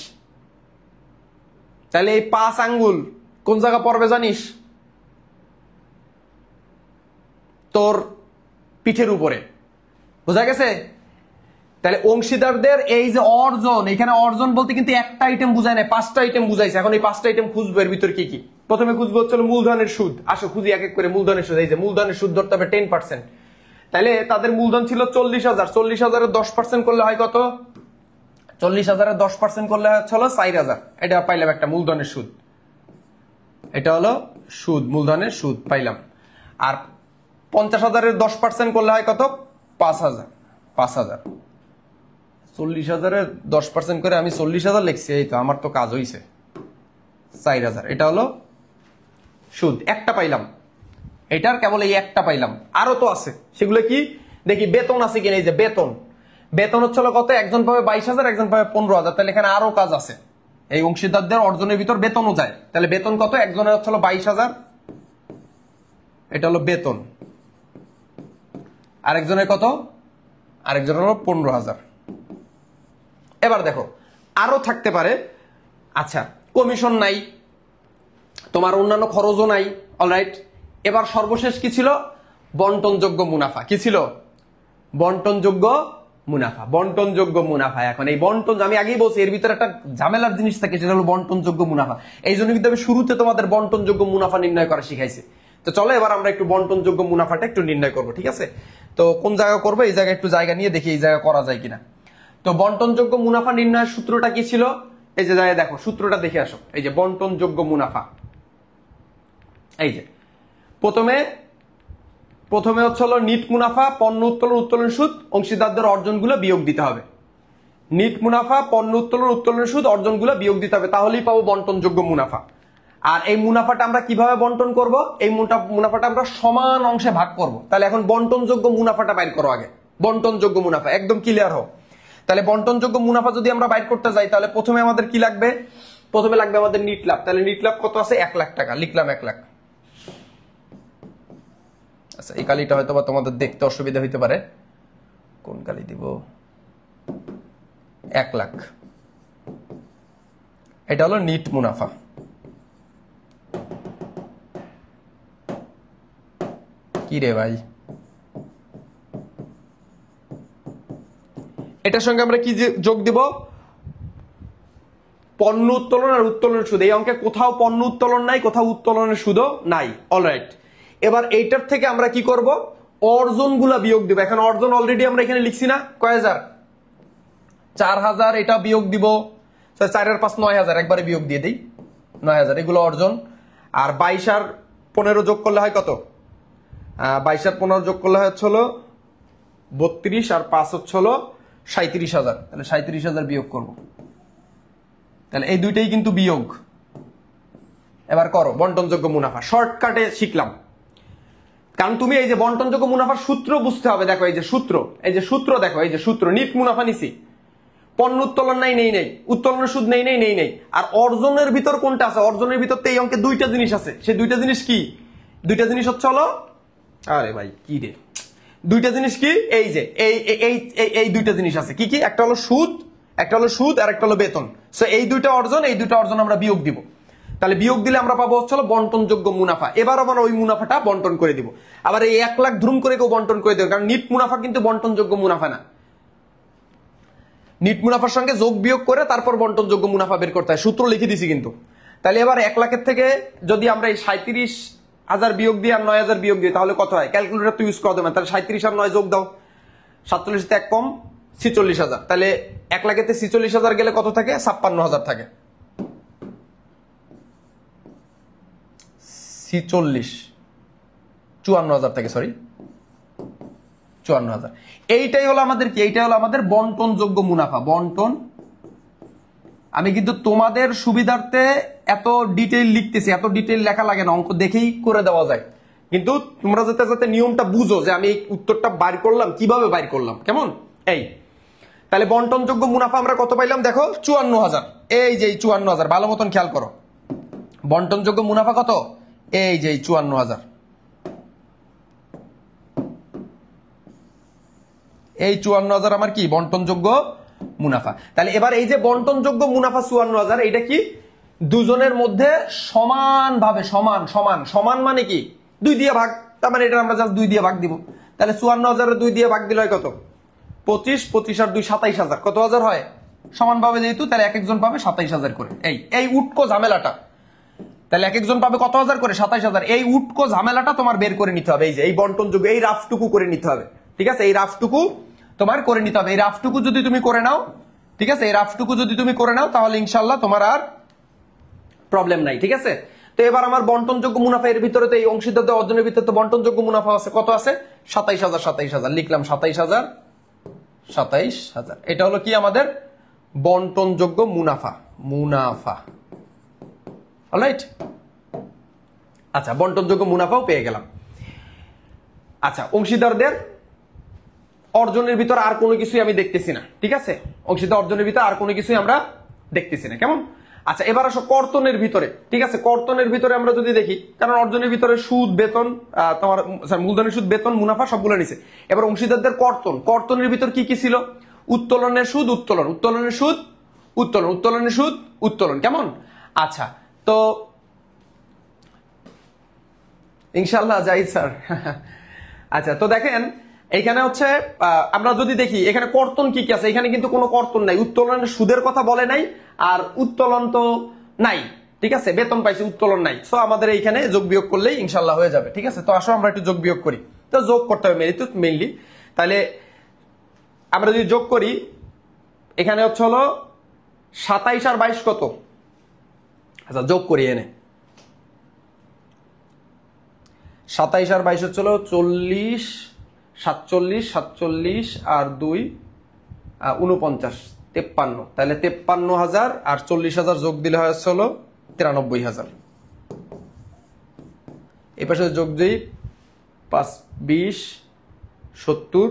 A: তাহলে এই 5 আঙ্গুল কোন জায়গা পড়বে জানিস? তোর পিঠের উপরে। বোঝা গেছে? তাহলে অংশীদারদের এই যে অর্জন, এখানে অর্জন বলতে কিন্তু একটা আইটেম বুঝায় না, 5টা আইটেম বুঝাইছে। এখন এই 5টা আইটেম খুঁজবো, এর ভিতর কি কি। প্রথমে খুঁজবো হচ্ছে মূলধনের সুদ। আসো খুঁজি এক এক করে মূলধনের সুদ। এই যে মূলধনের সুদ ধরতে হবে 10%। তাহলে তাদের মূলধন ছিল 40,000, 40,000-এর 10% করলে হয় কত, 40,000-এর 10% করলে হলো 4,000। এটা পাইলাম একটা মূলধনের সুদ, এটা হলো সুদ, মূলধনের সুদ পাইলাম। আর 50,000-এর 10% করলে হয় কত, 5,000। 5,000, 40,000-এর 10% করে আমি 40,000 লিখছি, এই তো আমার তো কাজ হইছে। 4,000, এটা হলো সুদ। একটা পাইলাম, এটার কেবল এই একটা পাইলাম, আরো তো আছে। সেগুলো কি দেখি, বেতন আছে কিনা। এই যে বেতন হচ্ছে কত, একজন পাবে 22,000, একজন পাবে 15,000। তাহলে এখানে আরো কাজ আছে, এই অংশীদারদের অর্জনের ভিতর বেতনও যায়। তাহলে বেতন কত, একজনের হচ্ছে 22,000, এটা হলো বেতন। আরেকজনের কত, আরেকজনের হলো 15,000। এবার দেখো আরো থাকতে পারে। আচ্ছা কমিশন নাই, তোমার অন্যান্য খরচও নাই। অলরাইট, এবার সর্বশেষ কি ছিল, বন্টনযোগ্য মুনাফা। কি ছিল, বন্টনযোগ্য মুনাফা। বন্টনযোগ্য মুনাফা। এখন এই বন্টন, আমি আগেই বলছি এর ভিতরে একটা ঝামেলার জিনিস থাকে, সেটা হলো বন্টনযোগ্য মুনাফা। এই জন্য কিন্তু আমি শুরুতে তোমাদের বন্টনযোগ্য মুনাফা নির্ণয় করা শিখাইছি। তো চলো এবার আমরা একটু বন্টনযোগ্য মুনাফাটা একটু নির্ণয় করবো, ঠিক আছে। তো কোন জায়গা করবো, এই জায়গায় একটু জায়গা নিয়ে দেখি এই জায়গা করা যায় কিনা। তো বন্টনযোগ্য মুনাফা নির্ণয়ের সূত্রটা কি ছিল, এই যে জায়গায় দেখো সূত্রটা দেখে আসো। এই যে বন্টনযোগ্য মুনাফা, এই যে প্রথমে হচ্ছে হলো নিট মুনাফা, পণ্য উত্তোলন সুদ, অংশীদারদের অর্জনগুলো বিয়োগ দিতে হবে। নিট মুনাফা, পণ্য উত্তোলন সুদ, অর্জনগুলো বিয়োগ দিতে হবে, তাহলেই পাবো বন্টনযোগ্য মুনাফা। আর এই মুনাফাটা আমরা কিভাবে বন্টন করব, এই মুনাফাটা আমরা সমান অংশে ভাগ করব। তাহলে এখন বন্টনযোগ্য মুনাফাটা বাইর করো আগে। বন্টনযোগ্য মুনাফা একদম ক্লিয়ার হোক। তাহলে বন্টনযোগ্য মুনাফা যদি আমরা বাইর করতে যাই, তাহলে প্রথমে আমাদের কি লাগবে, প্রথমে লাগবে আমাদের নিট লাভ। তাহলে নিট লাভ কত আছে, 1 লাখ টাকা, লিখলাম 1 লাখ। আচ্ছা এই কালিটা হয়তো বা তোমাদের দেখতে অসুবিধা হইতে পারে, কোন কালি দিব, 1 লাখ। এটা হলো নিট মুনাফা। কি রে ভাই, এটার সঙ্গে আমরা কি যোগ দিব, পণ্য উত্তোলন আর উত্তোলনের সুদ। এই অঙ্কে কোথাও পণ্য উত্তোলন নাই, কোথাও উত্তোলনের সুদও নাই। অলরাইট, এবার এইটার থেকে আমরা কি করব, অর্জনগুলা বিয়োগ দিব। এখন অর্জন অলরেডি আমরা এখানে লিখছি না, কয় হাজার, 4,000। এটা বিয়োগ দিব, 4 আর 5 9,000, একবারে বিয়োগ দিয়ে দেই। 9,000, এগুলো অর্জন। আর 22 আর 15 যোগ করলে হয় কত? 22 আর 15 যোগ করলে হচ্ছে হলো 32, আর 5 হচ্ছে হলো 37,000। তাহলে 37,000 বিয়োগ করব। তাহলে এই দুইটাই কিন্তু বিয়োগ। এবার করো বন্টনযোগ্য মুনাফা, শর্টকাটে শিখলাম। কারণ তুমি এই যে বন্টনযোগ্য মুনাফার সূত্র বুঝতে হবে। দেখো এই যে সূত্র, এই যে সূত্র দেখো, এই যে সূত্র, নিট মুনাফা নিছি, পণ্য উত্তোলন নেই, উত্তোলনের সুদ নেই। আর অর্জনের ভিতর কোনটা আছে? অর্জনের ভিতর তো এই অঙ্কে দুইটা জিনিস আছে। সেই দুইটা জিনিস কি? দুইটা জিনিস হচ্ছে হলো, আরে ভাই কি রে, দুইটা জিনিস কি? এই যে এই দুইটা জিনিস আছে। কি কি? একটা হলো সুদ, আর একটা হলো বেতন। সো এই দুইটা অর্জন আমরা বিয়োগ দিব। তাহলে বিয়োগ দিলে আমরা পাবো হচ্ছে বন্টনযোগ্য মুনাফা। এবার আবার ওই মুনাফাটা বন্টন করে দিব। আবার এই 1 লাখ ধুম করে কেউ বন্টন করে দেবে, কারণ নিট মুনাফা কিন্তু বন্টনযোগ্য মুনাফা না। নিট মুনাফার সঙ্গে যোগ বিয়োগ করে তারপর বন্টনযোগ্য মুনাফা বের করতে হয়, সূত্র লিখে দিছি কিন্তু। তাহলে এবার 1 লাখের থেকে যদি আমরা এই 37,000 বিয়োগ দিই আর 9,000 বিয়োগ দিই, তাহলে কত হয়? ক্যালকুলেটর তো ইউজ করা দেবে। তাহলে 37 আর 9 যোগ দাও, 47 তে 1 কম, 46,000। তাহলে 1 লাখেতে 46,000 গেলে কত থাকে? 56,000 থাকে। 54,000 থাকে, সরি 54,000। এইটাই হলো আমাদের কি? এইটাই হলো আমাদের বন্টনযোগ্য মুনাফা। বন্টন, আমি কিন্তু তোমাদের সুবিধার্থে এত ডিটেইল লিখতেছি, এত ডিটেইল লেখা লাগে না, অঙ্ক দেখেই করে দেওয়া যায়। কিন্তু তোমরা যাতে নিয়মটা বুঝো যে আমি এই উত্তরটা বাইর করলাম, কিভাবে বাইর করলাম, কেমন? এই তাহলে বন্টনযোগ্য মুনাফা আমরা কত পাইলাম? দেখো 54,000। এই যে 54,000, ভালো মতন খেয়াল করো। বন্টনযোগ্য মুনাফা কত? এই যে 54,000। এই 54,000 আমার কি? বন্টনযোগ্য মুনাফা। তাহলে এবার এই যে বন্টনযোগ্য মুনাফা 54,000, এটা কি দুজনের মধ্যে সমানভাবে, সমান মানে কি? 2 দিয়ে ভাগ। তার মানে এটা আমরা জাস্ট 2 দিয়ে ভাগ দিব। তাহলে 54,000 2 দিয়ে ভাগ দিলে হয় কত? 25 আর 2 27,000। কত হাজার হয়? সমানভাবে যেহেতু, তাহলে এক একজন পাবে 27,000 করে। এই উটকো ঝামেলাটা, তাহলে এক একজন পাবে কত হাজার করে? 27,000। এই উটকো ঝামেলাটা তোমার বের করে নিতে হবে। এই যে এই বন্টনযোগ্য, এই রাফটুকু করে নিতে হবে, ঠিক আছে? এই রাফটুকু তোমার করে নিতে হবে। এই রাফটুকু যদি তুমি করে নাও, ঠিক আছে, এই রাফটুকু যদি তুমি করে নাও, তাহলে ইনশাল্লাহ তোমার আর প্রবলেম নাই, ঠিক আছে? তো এবার আমার বন্টনযোগ্য মুনাফা, এর ভিতরে তো এই অংশীদারদের অর্জনের ভিতরে তো বন্টনযোগ্য মুনাফা আছে। কত আছে? 27,000। লিখলাম 27,000। এটা হলো কি আমাদের বন্টনযোগ্য মুনাফা। অলরাইট? আচ্ছা, বন্টনযোগ্য মুনাফাও পেয়ে গেলাম। আচ্ছা, অংশীদারদের অর্জনের ভিতর আর কোনো কিছুই আমি দেখতেছি না, ঠিক আছে? অংশীদার অর্জনের ভিতর আর কোনো কিছুই আমরা দেখতেছি না, কেমন? আচ্ছা, এবার আসো কর্তনের ভিতরে, ঠিক আছে? কর্তনের ভিতরে আমরা যদি দেখি, কারণ অর্জনের ভিতরে সুদ, বেতন, তোমার মূলধনের সুদ, বেতন, মুনাফা সবগুলো নিছে। এবার অংশীদারদের কর্তনের ভিতর কি কি ছিল? উত্তোলনের সুদ, উত্তোলন, কেমন? আচ্ছা, তো ইনশাল্লাহ যাই স্যার। আচ্ছা, তো দেখেন এখানে হচ্ছে আমরা যদি দেখি এখানে কর্তন কি কি আছে, এখানে কিন্তু কোনো কর্তন নাই। উত্তোলনের সুদের কথা বলে নাই, আর উত্তোলন তো নাই, ঠিক আছে? বেতন পাইছে, উত্তোলন নাই। সো আমাদের এইখানে যোগ বিয়োগ করলেই ইনশাল্লাহ হয়ে যাবে, ঠিক আছে? তো আসো আমরা একটু যোগ বিয়োগ করি। তো যোগ করতে হবে মেইনলি। তাহলে আমরা যদি যোগ করি, এখানে হচ্ছে হলো 27 আর 22 কত? আচ্ছা, যোগ করি এনে। 27 আর 22 হচ্ছিল 40, 47 আর 2 49, 53। তাহলে 53,000 আর 40,000 যোগ দিলে হয় হলো 93,000। এই পাশে যোগ দিই 5, 20, 70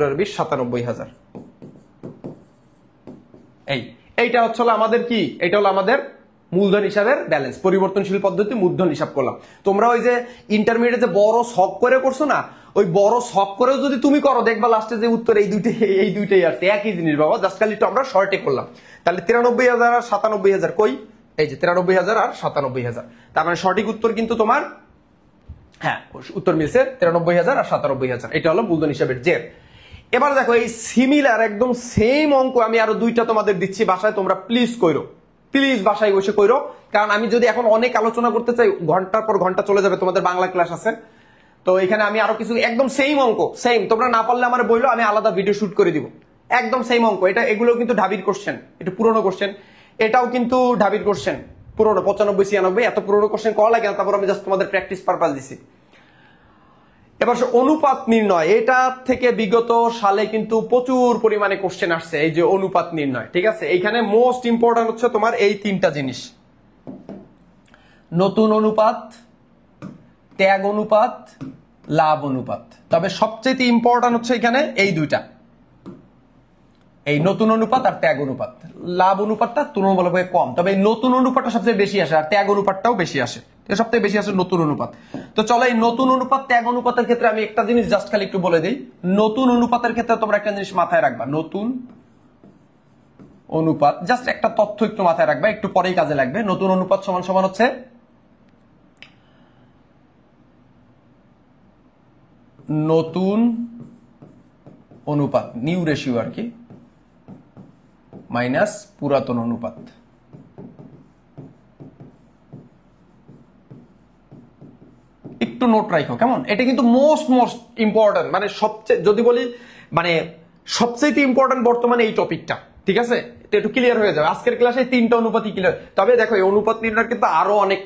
A: আর 20 97,000। এইটা হচ্ছে আমাদের কি? এটা হলো আমাদের মূলধন হিসাবের ব্যালেন্স। পরিবর্তনশীল পদ্ধতি মূলধন হিসাব করলাম। তোমরা ওই যে ইন্টারমিডিয়েটে যে বড় শখ করে করছো না, ওই বড় শখ করেও যদি তুমি করো, দেখবা লাস্টে যে উত্তর এই দুইটাই আসছে, একই জিনিস বাবা, জাস্ট খালি একটু আমরা শর্টে করলাম। তাহলে 93,000 আর 97,000 কই? এই যে 93,000 আর 97,000। তার মানে সঠিক উত্তর কিন্তু তোমার, হ্যাঁ, উত্তর মিলছে 93,000 আর 97,000। এটা হলো মূলধন হিসাবের জের। এবার দেখো এই সিমিলার একদম সেম অঙ্ক আমি আরো দুইটা তোমাদের দিচ্ছি বাসায়, তোমরা প্লিজ বাসায় বসে কইরো। কারণ আমি যদি এখন অনেক আলোচনা করতে চাই, ঘন্টার পর ঘন্টা চলে যাবে। তোমাদের বাংলা ক্লাস আছে, তো এখানে আমি আরো কিছু একদম সেম অঙ্ক, তোমরা না পারলে আমার বললো, আমি আলাদা ভিডিও শুট করে দিব। একদম সেম অঙ্ক, এগুলো কিন্তু ঢাবির কোশ্চেন, একটু পুরনো কোশ্চেন। এটাও কিন্তু ঢাবির কোশ্চেন, পুরোনো 95-96 এত পুরোনো কোশ্চেন করা লাগে না, তারপর আমি জাস্ট তোমাদের প্র্যাকটিস পারপাস দিছি। এবার অনুপাত নির্ণয়, এটা থেকে বিগত সালে কিন্তু প্রচুর পরিমাণে কোশ্চেন আসছে, এই যে অনুপাত নির্ণয়। ঠিক আছে, এইখানে মোস্ট ইম্পর্টেন্ট হচ্ছে তোমার এই তিনটা জিনিস, নতুন অনুপাত, ত্যাগ অনুপাত, লাভ অনুপাত। তবে সবচেয়ে ইম্পর্টেন্ট হচ্ছে এখানে এই দুইটা, এই নতুন অনুপাত আর ত্যাগ অনুপাত। লাভ অনুপাতটা তুলনামূলকভাবে কম, তবে এই নতুন অনুপাতটা সবচেয়ে বেশি আসে, আর ত্যাগ অনুপাতটাও বেশি আসে। সবথেকে বেশি আসে নতুন অনুপাত। তো চলো এই নতুন অনুপাত ত্যাগ অনুপাতের ক্ষেত্রে আমি একটা জিনিস জাস্ট খালি একটু বলে দিই। নতুন অনুপাতের ক্ষেত্রে তোমরা একটা জিনিস মাথায় রাখবা, নতুন অনুপাত, জাস্ট একটা তথ্য একটু মাথায় রাখবা, একটু পরেই কাজে লাগবে। নতুন অনুপাত সমান সমান হচ্ছে নতুন অনুপাত, নিউ রেশিও আর কি, মাইনাস পুরাতন অনুপাত। একটু নোট রাখো কেমন, এটা কিন্তু মোস্ট ইম্পর্টেন্ট, মানে সবচেয়ে যদি বলি মানে সবচেয়ে ইম্পর্টেন্ট বর্তমানে এই টপিকটা। ঠিক আছে, তো একটু ক্লিয়ার হয়ে যাবে আজকের ক্লাসে, তিনটা অনুপাতই ক্লিয়ার। তবে দেখো এই অনুপাত নির্ণয় কিন্তু আরো অনেক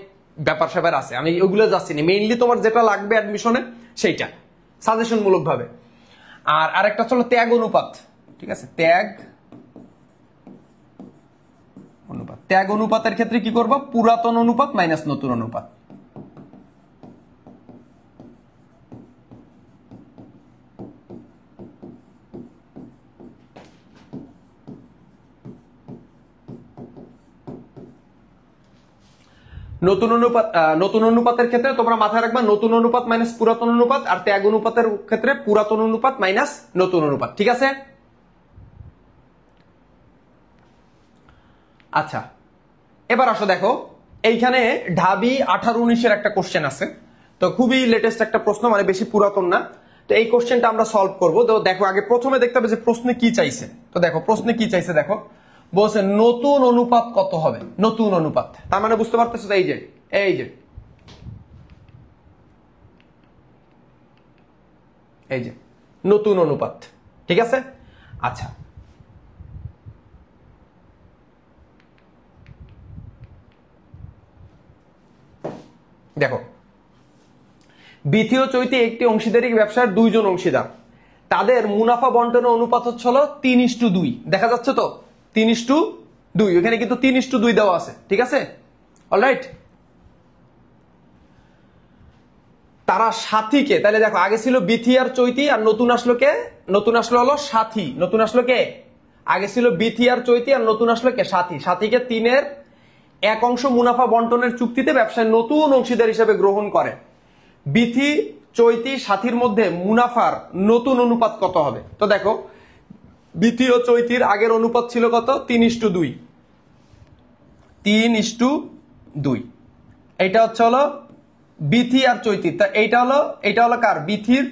A: ব্যাপার স্যাপার আছে, আমি ওগুলো যাচ্ছি না, মেইনলি তোমার যেটা লাগবে অ্যাডমিশনে সেইটা সাজেশন মূলক ভাবে। আর আরেকটা চলো ত্যাগ অনুপাত। ঠিক আছে, ত্যাগ অনুপাত, ত্যাগ অনুপাতের ক্ষেত্রে কি করবো, পুরাতন অনুপাত মাইনাস নতুন অনুপাত। নতুন অনুপাতের ক্ষেত্রে তোমরা মাথায় রাখবা নতুন অনুপাত মাইনাস পুরাতন অনুপাত, আর ত্যাগ অনুপাতের ক্ষেত্রে পুরাতন অনুপাত মাইনাস নতুন অনুপাত। ঠিক আছে, আচ্ছা এবার আসো দেখো, এইখানে ঢাবি 18-19 একটা কোশ্চেন আছে, তো খুবই লেটেস্ট একটা প্রশ্ন, মানে বেশি পুরাতন না। তো এই কোশ্চেনটা আমরা সলভ করবো। তো দেখো আগে প্রথমে দেখতে হবে যে প্রশ্নে কি চাইছে। তো দেখো প্রশ্নে কি চাইছে, দেখো বলছে নতুন অনুপাত কত হবে, নতুন অনুপাত, তার মানে বুঝতে পারতেছো এই যে এই যে নতুন অনুপাত। ঠিক আছে, আচ্ছা দেখো, বিথি ও চৈতি একটি অংশীদারি ব্যবসার দুইজন অংশীদার, তাদের মুনাফা বন্টনের অনুপাত হচ্ছে হলো 3:2। দেখা যাচ্ছে তো 3:2, এখানে কিন্তু 3:2 দেওয়া আছে। ঠিক আছে, অলরাইট। তারা সাথীকে, তাহলে দেখো আগে ছিল বিথি আর চৈতি, আর নতুন আসলো কে, নতুন আসলো হলো সাথী। নতুন আসলো কে, আগে ছিল বিথি আর চৈতি, আর নতুন আসলো কে, সাথী। সাথীকে 3/1 মুনাফা বন্টনের চুক্তিতে ব্যবসায় নতুন অংশীদার হিসেবে গ্রহণ করে। বিথি চৈতি সাথীর মধ্যে মুনাফার নতুন অনুপাত কত হবে। তো দেখো বিথি ও চৈতির আগের অনুপাত ছিল কত, 3:2, 3:2। এইটা হচ্ছে হলো বিথি আর চৈতির, তা এইটা হলো কার, বিথির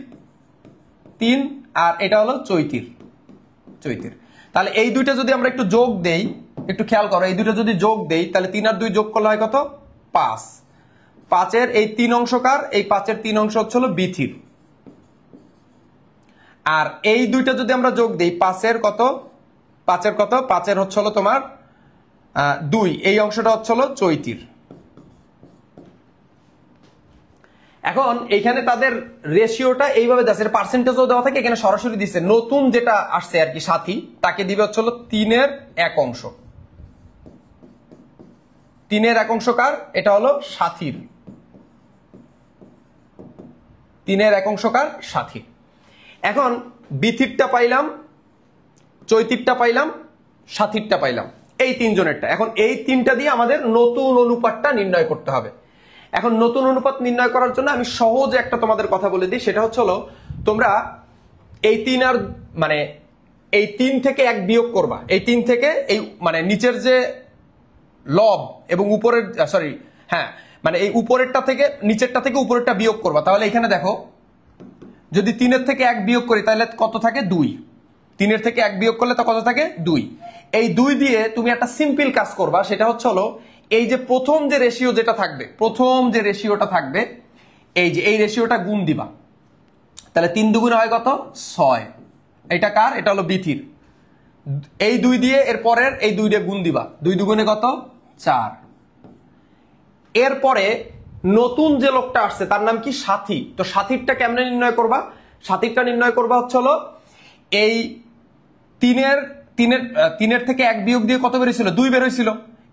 A: 3, আর এটা হলো চৈতির। তাহলে এই দুইটা যদি আমরা একটু যোগ দেই, একটু খেয়াল করো, এই দুইটা যদি যোগ দেই তাহলে 3 আর 2 যোগ করলে হয় কত, 5। 5-এর এই 3 অংশ কার, এই 5-এর 3 অংশ হচ্ছে হলো বিথির। আর এই দুইটা যদি আমরা যোগ দেই, 5-এর কত, 5-এর হচ্ছে হলো তোমার 2, এই অংশটা হচ্ছে হলো চৈতির। এখন এখানে তাদের রেশিওটা এইভাবে দেওয়া, পার্সেন্টেজও দেওয়া থাকে, এখানে সরাসরি দিচ্ছে। নতুন যেটা আসছে আর কি সাথী, তাকে দিবে হচ্ছে হলো 3/1। 3/1 কার, এটা হলো সাথীর। 3/1 কার, সাথীর। এখন বিথিরটা পাইলাম, চৈতিরটা পাইলাম, সাথীরটা পাইলাম, এই তিনজনেরটা। এখন এই তিনটা দিয়ে আমাদের নতুন অনুপাতটা নির্ণয় করতে হবে। এখন নতুন অনুপাত নির্ণয় করার জন্য আমি সহজে একটা তোমাদের কথা বলে দিই, সেটা হচ্ছে হলো তোমরা এই 3 আর মানে এই 3 থেকে 1 বিয়োগ করবা। এই 3 থেকে এই মানে নিচের যে লব এবং উপরের, সরি হ্যাঁ, মানে এই উপরেরটা থেকে নিচেরটা থেকে উপরেরটা বিয়োগ করবা। তাহলে এখানে দেখো যদি 3-এর থেকে 1 বিয়োগ করি তাহলে কত থাকে, 2। 3-এর থেকে 1 বিয়োগ করলে তা কত থাকে, 2। এই 2 দিয়ে তুমি একটা সিম্পল কাজ করবা, সেটা হচ্ছে হলো এই যে প্রথম যে রেশিও যেটা থাকবে, প্রথম যে রেশিওটা থাকবে, এই যে এই রেশিওটা গুণ দিবা। তাহলে 3 দুগুণে হয় কত, 6। এটা কার, এটা হলো বিথির। এই 2 দিয়ে এর পরের এই 2 দিয়ে গুণ দিবা, 2 দুগুণে কত, 4। এরপরে নতুন যে লোকটা আসছে তার নাম কি সাথী। তো সাথীরটা কেমনে নির্ণয় করবা? সাথীরটা নির্ণয় করবা হচ্ছে হলো এই তিনের থেকে 1 বিয়োগ দিয়ে কত বেরোছিল? 2 বেরোইছিল।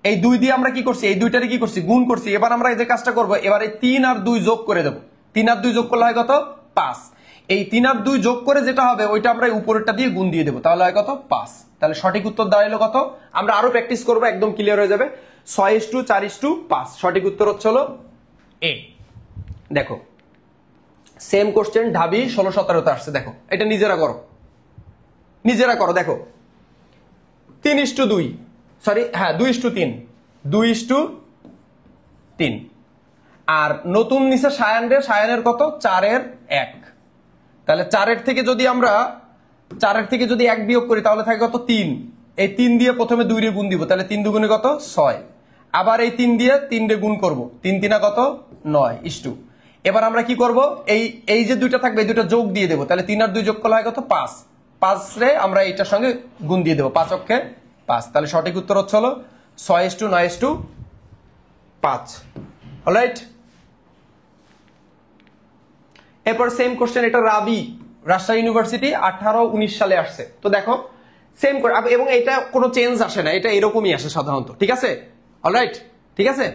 A: এই 2 দিয়ে আমরা কি করছি? এই দুইটারে কি করছি? গুণ করছি। এবার আমরা এই যে কাজটা করবো, এবার এই 3 আর 2 যোগ করে দেবো। 3 আর 2 যোগ করলে হয় কত? 5। এই 3 আর 2 যোগ করে যেটা হবে ওইটা আমরা উপরেরটা দিয়ে গুণ দিয়ে দেবো, তাহলে হয় কত? 5। তাহলে সঠিক উত্তর দাঁড়াইলো কত? আমরা আরো প্র্যাকটিস করবো, একদম ক্লিয়ার হয়ে যাবে। 6:4:5। সঠিক উত্তর হচ্ছে হলো এ। দেখো সেম কোশ্চেন ঢাবি 16-17 আসছে। দেখো এটা নিজেরা করো, নিজেরা করো। দেখো 3:2, সরি হ্যাঁ 2:3, 2:3। আর নতুন নিচে সায়ানের কত? 4/1। তাহলে 4 থেকে যদি আমরা 4 থেকে যদি 1 বিয়োগ করি তাহলে থাকে কত? 3। এই 3 দিয়ে প্রথমে 2 রে গুণ দিব, তাহলে 3 দুগুণে কত? 6। আবার এই 3 দিয়ে 3 রে গুণ করব, 3 3 কত? 9:2। এবার আমরা কি করব? এই যে দুইটা থাকবে এই দুইটা যোগ দিয়ে দেবো, তাহলে 3 আর 2 যোগ করলে হয় কত? 5। 5 রে আমরা এইটার সঙ্গে গুণ দিয়ে দেবো, 5 অক্ষে 5। তাহলে সঠিক উত্তর হচ্ছে হলো 6:9:5। অলরাইট। এরপর সেম কোশ্চেন, এটা রাজশাহী ইউনিভার্সিটি 18-19 সালে আসছে। তো দেখো সেম করে, এবং এটা কোনো চেঞ্জ আসে না, এটা এরকমই আসে সাধারণত। ঠিক আছে? অলরাইট, ঠিক আছে,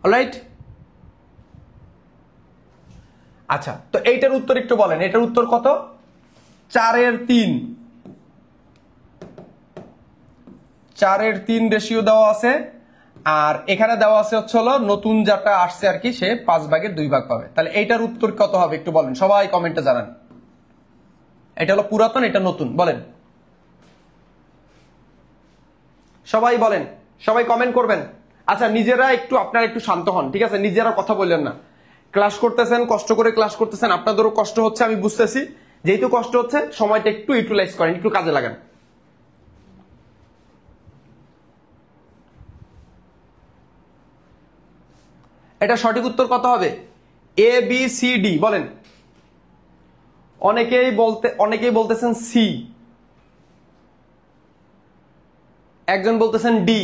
A: অলরাইট। আচ্ছা, তো এইটার উত্তর একটু বলেন। এটার উত্তর কত? 4/3। 4/3 রেশিও দেওয়া আছে। আর এখানে দেওয়া আছে হচ্ছে হলো নতুন যেটা আসছে আর কি, সে 5/2 পাবে। তাহলে এইটার উত্তর কত হবে একটু বলেন, সবাই কমেন্টে জানান। এটা হলো পুরাতন, এটা নতুন, বলেন সবাই, বলেন সবাই কমেন্ট করবেন। আচ্ছা নিজেরা একটু, আপনারা একটু শান্ত হন, ঠিক আছে? নিজেরা কথা বললেন না। ক্লাস করতেছেন, কষ্ট করে ক্লাস করতেছেন, আপনাদেরও কষ্ট হচ্ছে, আমি বুঝতেছি। যেহেতু কষ্ট হচ্ছে, সময়টা একটু ইউটিলাইজ করেন, একটু কাজে লাগান। এটা সঠিক উত্তর কত হবে? ABCD বলেন। অনেকেই বলতেছেন সি, একজন বলতেছেন ডি,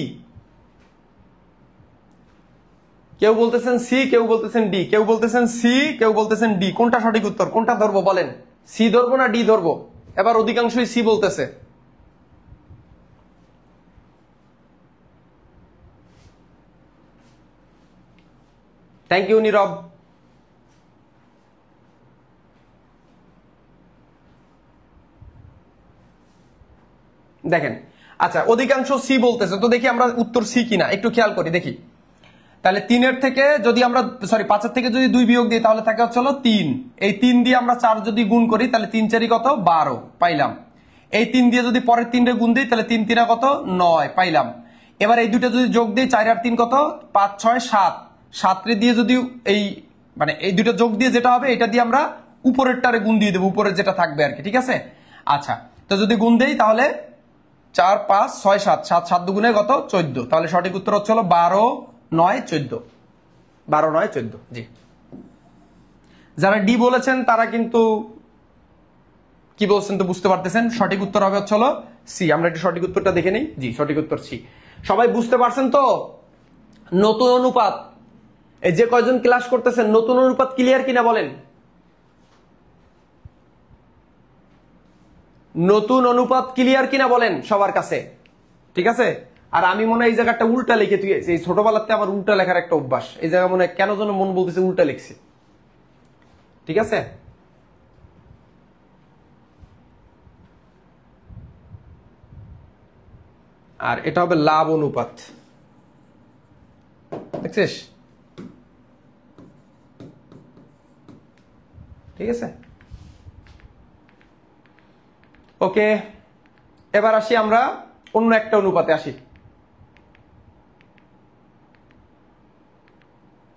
A: কেউ বলতেছেন সি, কেউ বলতেছেন ডি, কেউ বলতেছেন সি, কেউ বলতেছেন ডি। কোনটা সঠিক উত্তর? কোনটা ধরবো বলেন? সি ধরবো না ডি ধরবো? এবার অধিকাংশই সি বলতেছে। থ্যাংক ইউ নীরব। দেখেন, আচ্ছা অধিকাংশ সি বলতেছে, তো দেখি আমরা উত্তর সি কিনা একটু খেয়াল করি দেখি। তাহলে 3 থেকে যদি আমরা 5 থেকে যদি 2 বিয়োগ দিই তাহলে থাকে হচ্ছে 3। এই 3 দিয়ে আমরা 4 যদি গুণ করি তাহলে 3 4 কত? 12 পাইলাম। এই 3 দিয়ে যদি পরের 3 রে গুণ দিই তাহলে 3 3 কত? 9 পাইলাম। এবার এই দুটো যদি যোগ দিই, 4 আর 3 কত? 5 6 7। 7 রে দিয়ে যদি এই মানে এই দুটো যোগ দিয়ে যেটা হবে এটা দিয়ে আমরা উপরেরটারে গুণ দিয়ে দেবো, উপরের যেটা থাকবে আর কি। ঠিক আছে? আচ্ছা, তো যদি গুণ দেই তাহলে 4 5 6 7, 7 7 দুগুণে কত? 14। তাহলে সঠিক উত্তর হচ্ছে হলো 12 9 14। 12 9 14। জি, যারা ডি বলেছেন তারা কিন্তু কি বলছেন তো বুঝতে পারতেছেন। সঠিক উত্তর হবে হচ্ছে হলো সি। আমরা একটু সঠিক উত্তরটা দেখে নেই। জি, সঠিক উত্তর সি। সবাই বুঝতে পারছেন তো? নতুন অনুপাত, এই যে কয়জন ক্লাস করতেছেন, নতুন অনুপাত ক্লিয়ার কিনা বলেন? নতুন অনুপাত ক্লিয়ার কিনা বলেন সবার কাছে? ঠিক আছে? আর আমি মনে হয় এই জায়গাটা উল্টা লিখে তুই, এই ছোটবেলাতে আমার উল্টা লেখার একটা অভ্যাস, এই জায়গা মনে হয় কেন যেন মন বলতেছে উল্টা লিখছি। ঠিক আছে? আর এটা হবে লাভ অনুপাত, দেখছিস? ঠিক আছে, ওকে। এবার আসি আমরা অন্য একটা অনুপাতে আসি।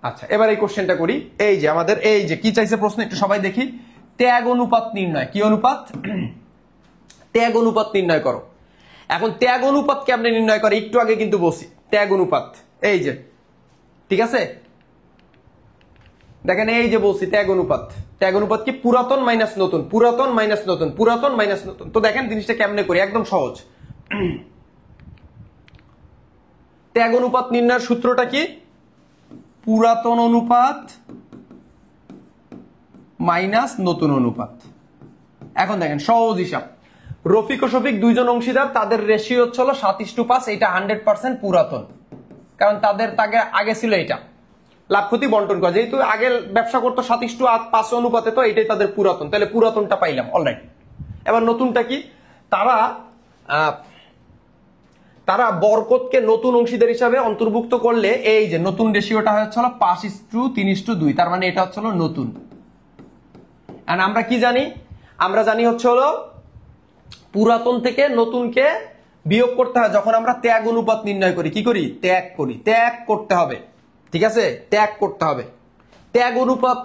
A: আচ্ছা, এবার এই কোশ্চেনটা করি। এই যে আমাদের এই যে কি চাইছে প্রশ্ন, একটু সবাই দেখি। ত্যাগ অনুপাত নির্ণয়। কি অনুপাত? ত্যাগ অনুপাত নির্ণয় করো। এখন ত্যাগ অনুপাত কেমনে নির্ণয় করে একটু আগে কিন্তু বলছি। ত্যাগ অনুপাত এই যে, ঠিক আছে? দেখেন এই যে বলছি ত্যাগ অনুপাত। ত্যাগ অনুপাত কি? পুরাতন মাইনাস নতুন, পুরাতন মাইনাস নতুন, পুরাতন মাইনাস নতুন। তো দেখেন জিনিসটা কেমনে করি, একদম সহজ। ত্যাগ অনুপাত নির্ণয়ের সূত্রটা কি? পুরাতন অনুপাত মাইনাস নতুন অনুপাত। এখন দেখেন সহজ হিসাব, রফিক ও শফিক দুইজন অংশীদার, তাদের রেশিও হচ্ছে 7:5, এটা 100% পুরাতন, কারণ তাদের আগে ছিল এটা লাভ ক্ষতি বন্টন করা, যেহেতু আগে ব্যবসা করতো 7:5 অনুপাতে, তো এটাই তাদের পুরাতন, তাহলে পুরাতনটা পাইলাম অলরাইট। এবার নতুনটা কি? তারা বরকতকে নতুন অংশীদার হিসাবে অন্তর্ভুক্ত করলে এই যে নতুন রেশিওটা হচ্ছে 5:3:2, তার মানে এটা হচ্ছে নতুন। আর আমরা কি জানি? আমরা জানি হচ্ছে পুরাতন থেকে নতুনকে বিয়োগ করতে হয় যখন আমরা ত্যাগ অনুপাত নির্ণয় করি। কি করি? ত্যাগ করি। ত্যাগ করতে হবে, ঠিক আছে? ত্যাগ করতে হবে। ত্যাগ অনুপাত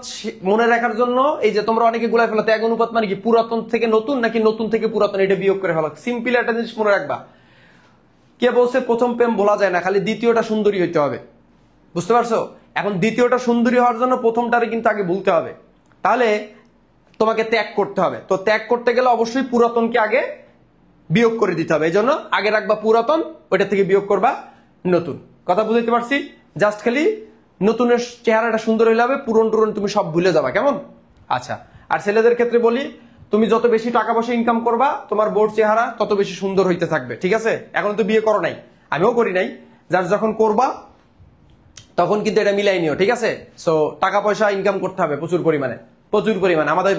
A: মনে রাখার জন্য এই যে তোমরা অনেকে গুলাই ফেলো, ত্যাগ অনুপাত মানে কি? পুরাতন থেকে নতুন নাকি নতুন থেকে পুরাতন, এটা বিয়োগ করে ফেলো। সিম্পল একটা জিনিস মনে রাখবা, কে বলছে প্রথম প্রেম বলা যায় না, খালি দ্বিতীয়টা সুন্দরী হইতে হবে। বুঝতে পারছো? এখন দ্বিতীয়টা সুন্দরী হওয়ার জন্য প্রথমটারে কিন্তু আগে ভুলতে হবে, তাহলে তোমাকে ত্যাগ করতে হবে। তো ত্যাগ করতে গেলে অবশ্যই পুরাতনকে আগে বিয়োগ করে দিতে হবে, এই জন্য আগে রাখবা পুরাতন, ওইটা থেকে বিয়োগ করবা নতুন। কথা বুঝতে পারছি? জাস্ট খালি নতুনের চেহারাটা সুন্দর হইলে হবে, পুরন টুরন তুমি সব ভুলে যাবা, কেমন? আচ্ছা, আর ছেলেদের ক্ষেত্রে বলি, তুমি যত বেশি টাকা পয়সা ইনকাম করবা তোমার বোর চেহারা তত বেশি সুন্দর হইতে থাকবে, ঠিক আছে? এখন তো বিয়ে করো নাই, আমিও করি নাই, যার যখন করবা তখন কিন্তু এটা মিলাই নিও, ঠিক আছে? সো টাকা পয়সা ইনকাম করতে হবে প্রচুর পরিমাণে, প্রচুর পরিমাণে। আমাদের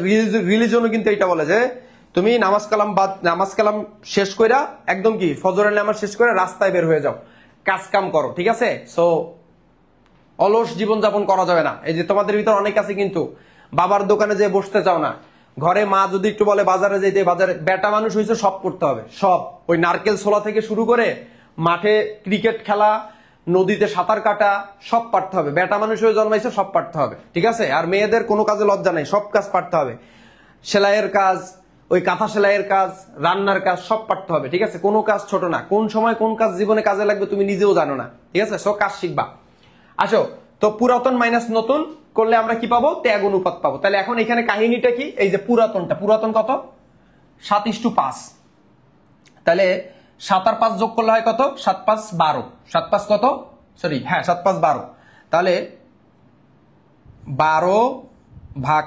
A: রিলিজনও কিন্তু এটা বলে যে তুমি নামাজ কালাম শেষ কইরা একদম কি ফজরের নামাজ শেষ করে রাস্তায় বের হয়ে যাও, কাজ কাম করো, ঠিক আছে? সো অলস জীবন যাপন করা যাবে না। এই যে তোমাদের ভিতর অনেক আছে কিন্তু বাবার দোকানে যে বসতে চাও না, ঘরে মা যদি একটু বলে বাজারে যেতে, বাজারে, বেটা মানুষ হয়েছে সব করতে হবে, সব। ওই নারকেল ছোলা থেকে শুরু করে মাঠে ক্রিকেট খেলা, নদীতে সাঁতার কাটা, সব পারতে হবে। বেটা মানুষ হয়ে জন্মাইছে, সব পারতে হবে, ঠিক আছে? আর মেয়েদের কোনো কাজে লজ্জা নাই, সব কাজ পারতে হবে। সেলাইয়ের কাজ, ওই কাঁথা সেলাইয়ের কাজ, রান্নার কাজ, সব পারতে হবে, ঠিক আছে? কোনো কাজ ছোট না, কোন সময় কোন কাজ জীবনে কাজে লাগবে তুমি নিজেও জানো না, ঠিক আছে? সব কাজ শিখবা। আসো, তো পুরাতন মাইনাস নতুন করলে আমরা কি পাবো? ত্যাগ অনুপাত পাবো। তাহলে এখন এখানে কাহিনীটা কি? এই যে পুরাতনটা, পুরাতন কত? 7:5। তাহলে 7 আর 5 যোগ করলে হয় কত? 7-5 12। 7-5 কত? সরি, হ্যাঁ 7-5 12। তাহলে 12 ভাগ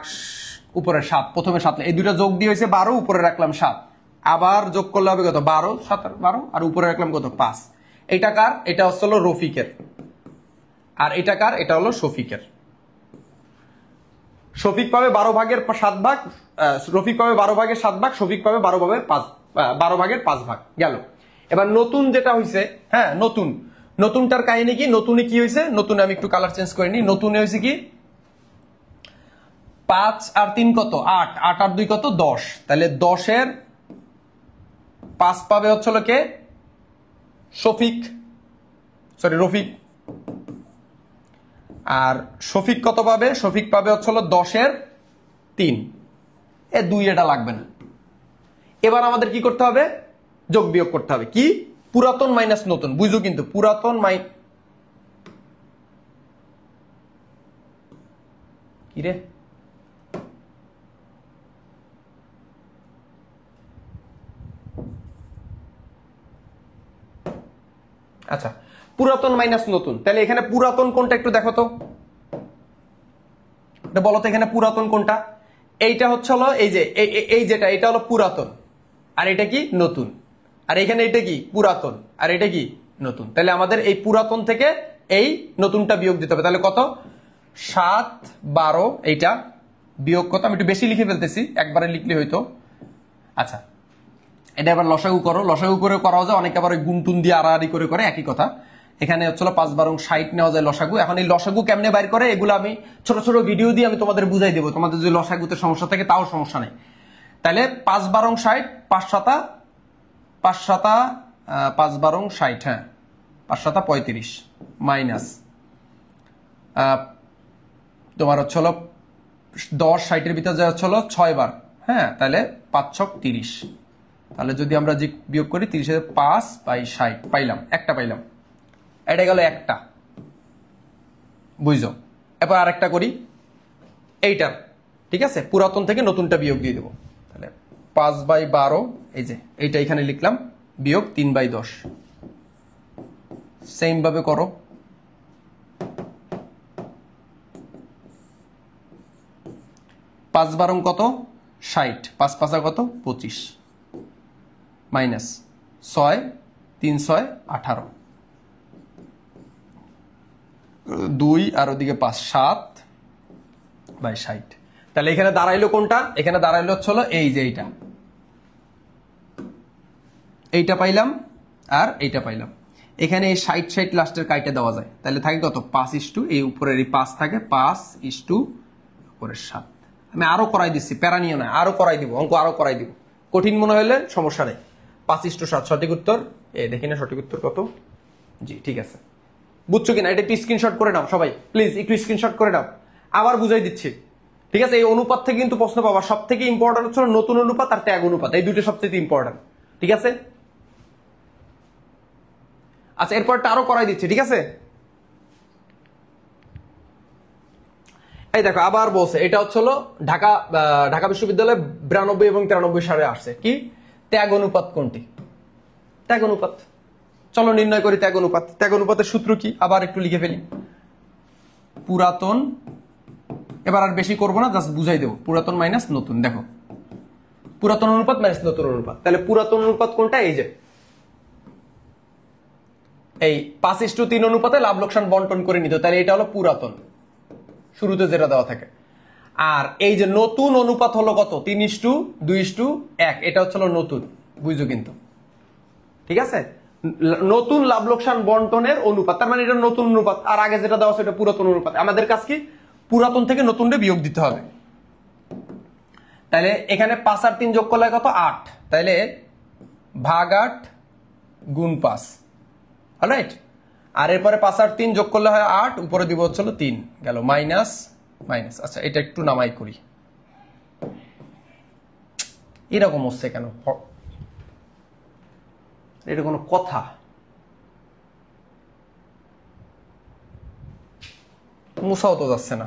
A: উপরে 7, প্রথমে 7, এই দুইটা যোগ দিয়ে হয়েছে 12, উপরে রাখলাম 7, আবার যোগ করলে হবে কত? 12, 7 আর 12, আর উপরে রাখলাম কত? 5। এটা কার? এটা হচ্ছে রফিকের। আর এটা কার? এটা হলো শফিকের। শফিক পাবে 12 ভাগের 7 ভাগ, রফিক পাবে 12 ভাগের 7 ভাগ, শফিক পাবে 12 ভাগের 5 ভাগ। গেল। এবার নতুন যেটা হয়েছে, হ্যাঁ নতুনটার কাহিনী কি? নতুনে কি হয়েছে? নতুনে আমি একটু কালার চেঞ্জ করে নিই। নতুনে হয়েছে কি? 5 আর 3 কত? 8, 8 আর 2 কত? 10। তাহলে 10-এর 5 পাবে হচ্ছে কে? রফিক। আর শফিক কত পাবে? শফিক পাবে হচ্ছে 10-এর 3। 2 এটা লাগবে না। এবার আমাদের কি করতে হবে? যোগ বিয়োগ করতে হবে। কি? পুরাতন মাইনাস নতুন, বুঝো কিন্তু, পুরাতন কি রে? আচ্ছা, পুরাতন মাইনাস নতুন, তাহলে এখানে পুরাতন কোনটা একটু দেখো তো, বলো তো এখানে পুরাতন কোনটা? এইটা হচ্ছে এই যে এই যেটা, এটা হলো পুরাতন, আর এটা কি? নতুন। আর এখানে এটা কি? পুরাতন, আর এটা কি? নতুন। তাহলে আমাদের এই পুরাতন থেকে এই নতুনটা বিয়োগ দিতে হবে। তাহলে কত? 7, 12, এইটা বিয়োগ কত? আমি একটু বেশি লিখে ফেলতেছি, একবারে লিখলে হইতো। আচ্ছা, এটা এবার লসাগু করো। লসাগু করে করাও যায়, অনেকে আবার ওই গুনটুন দিয়ে আড়াআড়ি করে, একই কথা। এখানে হচ্ছিল 5 12 60 নেওয়া যায় লসাগু। এখন এই লসাগু কেমনে বাইর করে, এগুলো আমি ছোট ছোট ভিডিও দিয়ে আমি তোমাদের বুঝাই দেবো। তোমাদের যদি লসাগুতে সমস্যা থাকে তাও সমস্যা নেই। তাহলে 5 12 60, 5 7 5 12 60, হ্যাঁ 5 7 35 মাইনাস তোমার হচ্ছিল 10 60-এর ভিতরে যা হচ্ছিল 6 বার, হ্যাঁ, তাহলে 5 6 30। তাহলে যদি আমরা যে বিয়োগ করি 30-এর 5/60 পাইলাম, একটা পাইলাম। এটা গেল একটা, বুঝছো? এরপর আরেকটা করি এইটার, ঠিক আছে? পুরাতন থেকে নতুনটা বিয়োগ দিয়ে দেবো। তাহলে 5/12, এই যে এইটা এখানে লিখলাম, বিয়োগ 3/10, সেম ভাবে করো। 5 বারং কত 60, 5 5 কত 25, মাইনাস 6 3 6 18, 2 আর ওদিকে 5 7 বাই 60। তাহলে এখানে দাঁড়াইলো কোনটা? এখানে দাঁড়াইলো হলো এই যে এইটা পাইলাম আর এইটা পাইলাম। এখানে এই 60 60 লাস্টের কাইটে দেওয়া যায়, তাহলে থাকে কত 5:, এই উপরের এই 5 থাকে 5:, উপরের 7। আমি আরো করাই দিচ্ছি, প্যারা নিও না, আরো করাই দিব, অঙ্ক আরো করাই দিব, কঠিন মনে হলে সমস্যা নেই। 5:7 সঠিক উত্তর। দেখি না সঠিক উত্তর কত। জি ঠিক আছে, বুঝছো কিনা? এটা একটু স্ক্রিনশট করে নাও সবাই, প্লিজ একটু স্ক্রিনশট করে নাও, আবার বুঝাই দিচ্ছি। ঠিক আছে, এই অনুপাত থেকে কিন্তু প্রশ্ন পাবা। সব থেকে ইম্পর্টেন্ট হচ্ছে নতুন অনুপাত আর ত্যাগ অনুপাত, এই দুটো সবচেয়ে ইম্পর্টেন্ট। ঠিক আছে, আচ্ছা এরপরটা আরো করাই দিচ্ছি। ঠিক আছে, এই দেখো আবার বলছে, এটা হচ্ছে ঢাকা বিশ্ববিদ্যালয়ে 92 এবং 93 সালে আসছে কি ত্যাগ অনুপাত কোনটি? ত্যাগ অনুপাত। চলো নির্ণয় করি ত্যাগ অনুপাত। ত্যাগ অনুপাতের সূত্র কি আবার একটু লিখে ফেলি। পুরাতন, এবার আর বেশি করবো না, জাস্ট বুঝাই দেবো। পুরাতন মাইনাস নতুন। দেখো পুরাতন অনুপাত মাইনাস নতুন অনুপাত, তাহলে পুরাতন অনুপাত কোনটা? এই যে এই 5:3 অনুপাতে লাভ লোকসান বন্টন করে নিত, তাহলে এটা হলো পুরাতন, শুরুতে যেটা দেওয়া থাকে। আর এই যে নতুন অনুপাত হলো কত? 3:2:1, এটা হচ্ছে নতুন, বুঝছো কিন্তু? ঠিক আছে, নতুন লাভ লোকসান বন্টনের অনুপাত, তার মানে এটা নতুন অনুপাত। আর আগে যেটা দেওয়া আছে এটা পুরাতন অনুপাত। আমাদের কাজ কি? পুরাতন থেকে নতুনটা বিয়োগ দিতে হবে। তাহলে এখানে 5 আর 3 যোগ করলে কত? 8, তাহলে ভাগ 8 গুণ 5, অলরাইট। আর এরপরে 5 আর 3 যোগ করলে হয় 8, উপরে দিব হচ্ছে 3, গেল মাইনাস মাইনাস। আচ্ছা এটা একটু নামাই করি, এরকম হচ্ছে কেন? এটা কোনো কথা? মুছাও তো যাচ্ছে না।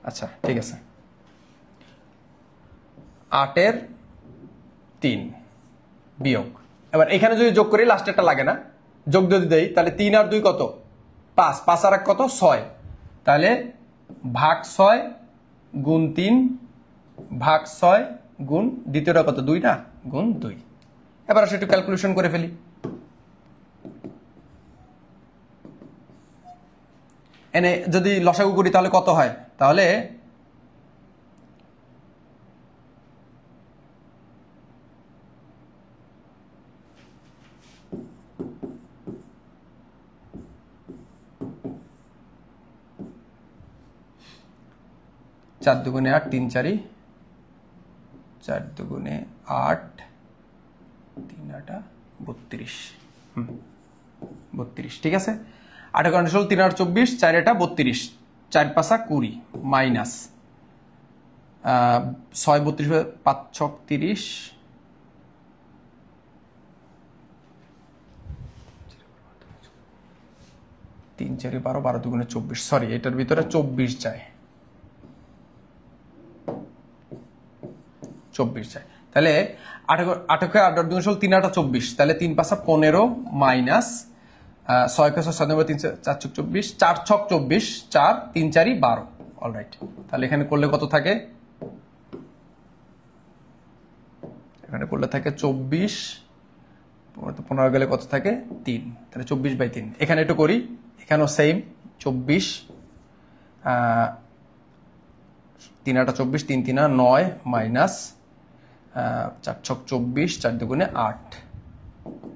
A: আচ্ছা ঠিক আছে, 8 এর 3 বিয়োগ, এবার এখানে যদি যোগ করি লাস্টেরটা লাগে না, যোগ যদি দেই তাহলে 3 আর 2 কত? 5, 5 আর 1 কত? 6, তাহলে ভাগ 6 গুণ 3 ভাগ 6 গুণ দ্বিতীয়টা কত? 2 না, গুণ 2। এবার আসলে একটু ক্যালকুলেশন করে ফেলি। এনে যদি লসাগু করি তাহলে কত হয়? তাহলে চার দুগুণে 8, 3 4, 4 দুগুণে 8, 3 8 32, 32। ঠিক আছে, 8 কারণে 16, 3 8 24, 4 এটা 32, 4 5 20, মাইনাস 6 32, 5 6 30, 3 4 12, 12 দুগুণে 24, সরি এটার ভিতরে 24 যায়, 24 যায়। তাহলে 8 8 8 2 16, 3 8 24, তাহলে 3 5 15, মাইনাস 6 6 7 3 4 6 24, 4 6 24, 4 3 4 12, অলরাইট। তাহলে এখানে করলে কত থাকে? এখানে করলে থাকে 24, 15 গেলে কত থাকে? 3, তাহলে 24/3। এখানে একটু করি, এখানেও সেম 24, 3 8 24, 3 3 9, মাইনাস 4 6 24, 4 দুগুণে 8,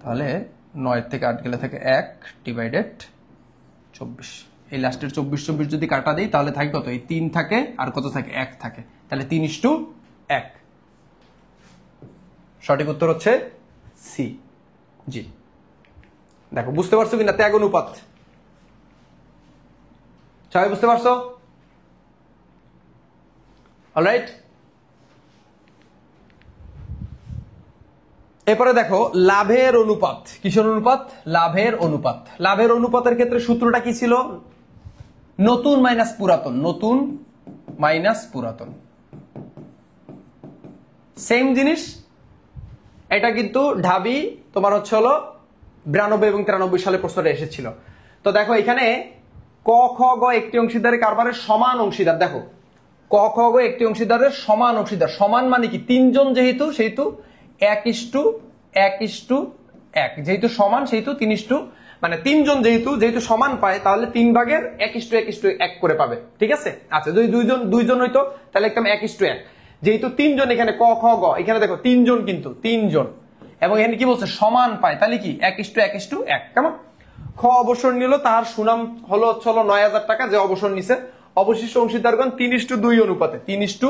A: তাহলে 9 থেকে 8 গেলে থাকে 1 ডিভাইডেড 24। এই লাস্টের 24 24 যদি কাটা দিই তাহলে থাকে কত? এই 3 থাকে আর কত থাকে? 1 থাকে, তাহলে 3:1। সঠিক উত্তর হচ্ছে সি। জি দেখো, বুঝতে পারছো কিনা ত্যাগ অনুপাত? সবাই বুঝতে পারছো? অলরাইট, এরপরে দেখো লাভের অনুপাত। কিসের অনুপাত? লাভের অনুপাত। লাভের অনুপাতের ক্ষেত্রে সূত্রটা কি ছিল? নতুন মাইনাস পুরাতন, নতুন মাইনাস পুরাতন, সেম জিনিস। এটা কিন্তু ঢাবি তোমার হচ্ছে 92 এবং 93 সালে প্রশ্নটা এসেছিল। তো দেখো এখানে ক খ গ একটি অংশীদারের কারবারের সমান অংশীদার, দেখো ক খ গ একটি অংশীদারের সমান অংশীদার, সমান মানে কি তিনজন যেহেতু সেহেতু 1:1:1, যেহেতু সমান সেহেতু 3 মানে তিনজন যেহেতু সমান পায় তাহলে 3 ভাগের 1:1:1 করে পাবে, ঠিক আছে। আচ্ছা যদি দুইজন হইতো তাহলে একদম 1:1, যেহেতু তিনজন এখানে ক খ গ এখানে দেখো তিনজন, কিন্তু তিনজন এবং এখানে কি বলছে সমান পায় তাহলে কি 1:1:1 কেমন। খ অবসর নিল, তার সুনাম হলো 9,000 টাকা যে অবসর নিছে। অবশিষ্ট অংশীদারগণ 3:2 অনুপাতে 3:2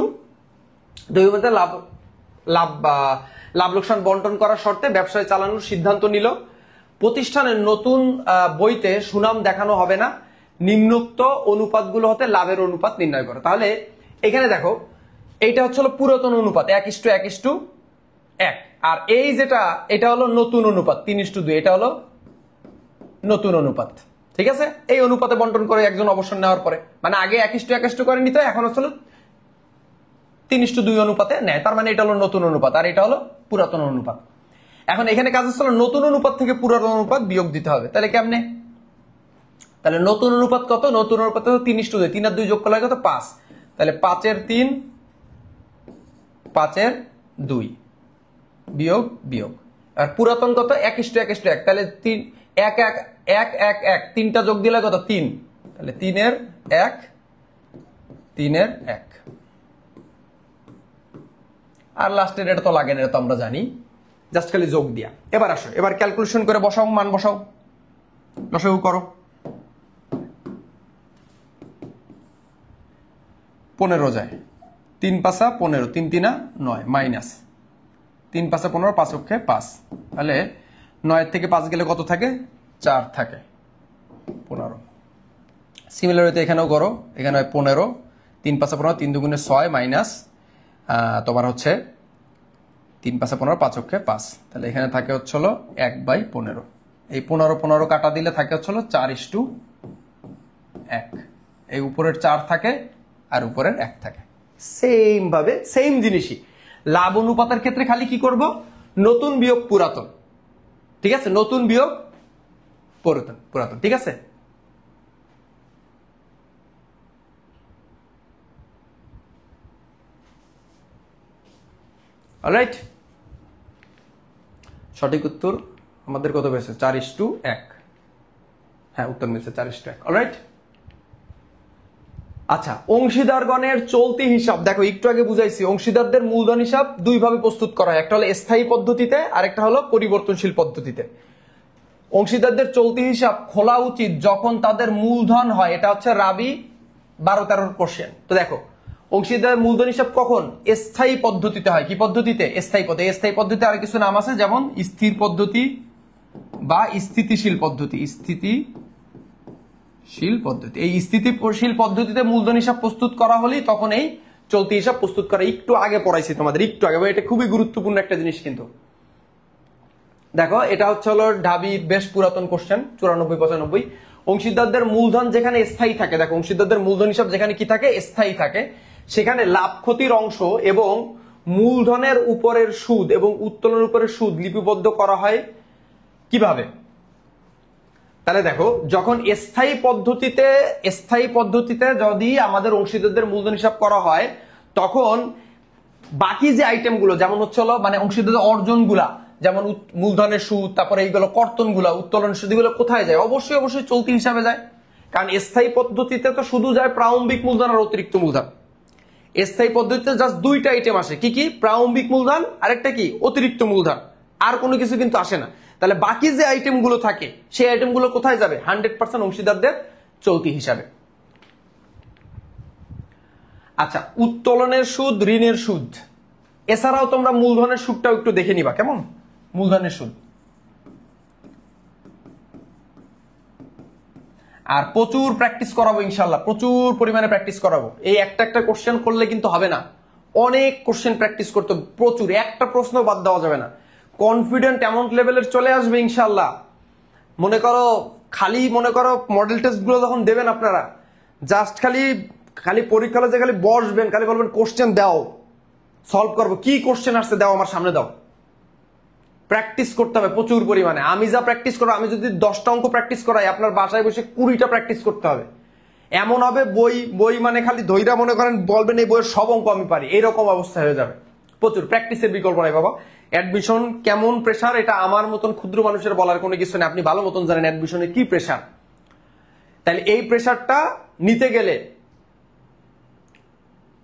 A: অনুপাতে লাভ লোকসান বন্টন করার শর্তে ব্যবসায় চালানোর সিদ্ধান্ত নিল। প্রতিষ্ঠানের নতুন বইতে সুনাম দেখানো হবে না, নিম্নোক্ত অনুপাতগুলো হতে লাভের অনুপাত নির্ণয় করো। তাহলে এখানে দেখো এইটা হচ্ছে পুরাতন অনুপাত 1:1:1, আর এই যেটা এটা হলো নতুন অনুপাত 3:2, এটা হলো নতুন অনুপাত, ঠিক আছে। এই অনুপাতে বন্টন করে একজন অবসর নেওয়ার পরে, মানে আগে 1:1:1 করে নিতে, এখন হচ্ছে 3:2 অনুপাতে নেয়, তার মানে এটা হলো নতুন অনুপাত আর এটা হলো পুরাতন অনুপাত। এখন এখানে কাজ হচ্ছে নতুন অনুপাত থেকে পুরাতন অনুপাত বিয়োগ দিতে হবে। তাহলে কেমনে? তাহলে নতুন অনুপাত কত? নতুন অনুপাত 3:2, 3 আর 2 যোগ করলে কত? 5। তাহলে 5/3 5/2 বিয়োগ আর পুরাতন কত? 1:1:1, তাহলে 1:1:1 তিনটা যোগ দিলে কত? 3, তাহলে 3/1 3/1 আর লাস্টের এটা তো লাগে না, এটা তো আমরা জানি, জাস্ট খালি যোগ দিয়া। এবার আসো, এবার ক্যালকুলেশন করে বসাও, মান বসাও, লসাগু করো। 15 যায়, 3 5 15, 3 3 9 মাইনাস 3 5 15, 5 অক্ষে 5, তাহলে 9 থেকে 5 গেলে কত থাকে? 4 থাকে, 15। সিমিলারিতে এখানেও করো, এখানে 15, 3 5 15, 3 2 6 মাইনাস তোমার হচ্ছে 3 5 15, 5 অক্ষে 5, তাহলে এখানে থাকে হচ্ছে 1/15। এই 15 কাটা দিলে থাকে হচ্ছে 4:1, এই উপরের 4 থাকে আর উপরের 1 থাকে। সেম ভাবে সেম জিনিসই লাভ অনুপাতের ক্ষেত্রে খালি কি করব? নতুন বিয়োগ পুরাতন, ঠিক আছে, নতুন বিয়োগ পুরাতন, ঠিক আছে। অলরাইট, সঠিক উত্তর আমাদের কত পেয়েছে? 4:1। হ্যাঁ, উত্তর মিলছে 4:1। অলরাইট, আচ্ছা, অংশীদারগণের চলতি হিসাব দেখো, একটু আগে বুঝাইছি অংশীদারদের মূলধন হিসাব দুই ভাবে প্রস্তুত করা হয়, একটা হলো স্থায়ী পদ্ধতিতে আর একটা হলো পরিবর্তনশীল পদ্ধতিতে। অংশীদারদের চলতি হিসাব খোলা উচিত যখন তাদের মূলধন হয়, এটা হচ্ছে রাবি 12-13 কোশ্চেন। তো দেখো অংশীদার মূলধন হিসাব কখন? স্থায়ী পদ্ধতিতে হয়। কি পদ্ধতিতে? স্থায়ী পদ্ধতি। স্থায়ী পদ্ধতি আর কিছু নাম আছে, যেমন স্থির পদ্ধতি বা স্থিতিশীল পদ্ধতি। স্থিতিশীল পদ্ধতি, এই স্থিতিশীল পদ্ধতিতে মূলধন হিসাব প্রস্তুত করা হলেই তখন এই চলতি হিসাব প্রস্তুত করা। একটু আগে পড়াইছি তোমাদের, একটু আগে, এটা খুবই গুরুত্বপূর্ণ একটা জিনিস কিন্তু। দেখো এটা হচ্ছে ঢাবির বেশ পুরাতন কোশ্চেন, 94-95। অংশীদারদের মূলধন যেখানে স্থায়ী থাকে, দেখো অংশীদারদের মূলধন হিসাব যেখানে কি থাকে? স্থায়ী থাকে, সেখানে লাভ ক্ষতির অংশ এবং মূলধনের উপরের সুদ এবং উত্তোলনের উপরের সুদ লিপিবদ্ধ করা হয় কিভাবে? তাহলে দেখো যখন স্থায়ী পদ্ধতিতে যদি আমাদের অংশীদারদের মূলধন হিসাব করা হয়, তখন বাকি যে আইটেমগুলো, যেমন হচ্ছে মানে অংশীদারদের অর্জনগুলা, যেমন মূলধনের সুদ, তারপরে এইগুলো কর্তনগুলা, উত্তোলন সুদ, এগুলো কোথায় যায়? অবশ্যই চলতি হিসাবে যায়। কারণ স্থায়ী পদ্ধতিতে তো শুধু যায় প্রারম্ভিক মূলধন আর অতিরিক্ত মূলধন। স্থায়ী পদ্ধতিতে জাস্ট দুইটা আইটেম আসে, কি? প্রারম্ভিক মূলধন আর একটা কি? অতিরিক্ত মূলধন, আর কোনো কিছু কিন্তু আসে না। তাহলে বাকি যে আইটেমগুলো থাকে সেই আইটেমগুলো কোথায় যাবে? 100% অংশীদারদের চলতি হিসাবে। আচ্ছা, উত্তোলনের সুদ, ঋণের সুদ, এছাড়াও তোমরা মূলধনের সুদটাও একটু দেখে নিবা, কেমন? মূলধনের সুদ। আর প্রচুর প্র্যাকটিস করাবো ইনশাল্লাহ, প্রচুর পরিমাণে প্র্যাকটিস করাবো। এই একটা কোশ্চেন করলে কিন্তু হবে না, অনেক কোশ্চেন প্র্যাকটিস করতে, প্রচুর, একটা প্রশ্ন বাদ দেওয়া যাবে না। কনফিডেন্ট অ্যামাউন্ট লেভেলের চলে আসবে ইনশাল্লাহ। মনে করো মডেল টেস্ট গুলো যখন দেবেন আপনারা, জাস্ট খালি পরীক্ষা হলে যে খালি বসবেন, খালি বলবেন কোশ্চেন দাও, সলভ করবো, কি কোশ্চেন আসছে দাও, আমার সামনে দাও, প্র্যাকটিস করতে হবে প্রচুর পরিমাণে। আমি যা প্র্যাকটিস করবো, আমি যদি 10টা অঙ্ক প্র্যাকটিস করাই, আপনার বাসায় বসে 20টা প্র্যাকটিস করতে হবে। এমন হবে বই বই মানে খালি ধৈর্য মনে করেন বলবেন এই বইয়ের সব অঙ্ক আমি পারি, এরকম অবস্থা হয়ে যাবে। প্রচুর প্র্যাকটিসের বিকল্প নাই বাবা। অ্যাডমিশন কেমন প্রেশার, এটা আমার মতন ক্ষুদ্র মানুষের বলার কোনো কিছু নেই। আপনি ভালো মতন জানেন অ্যাডমিশনে কি প্রেশার। তাহলে এই প্রেশারটা নিতে গেলে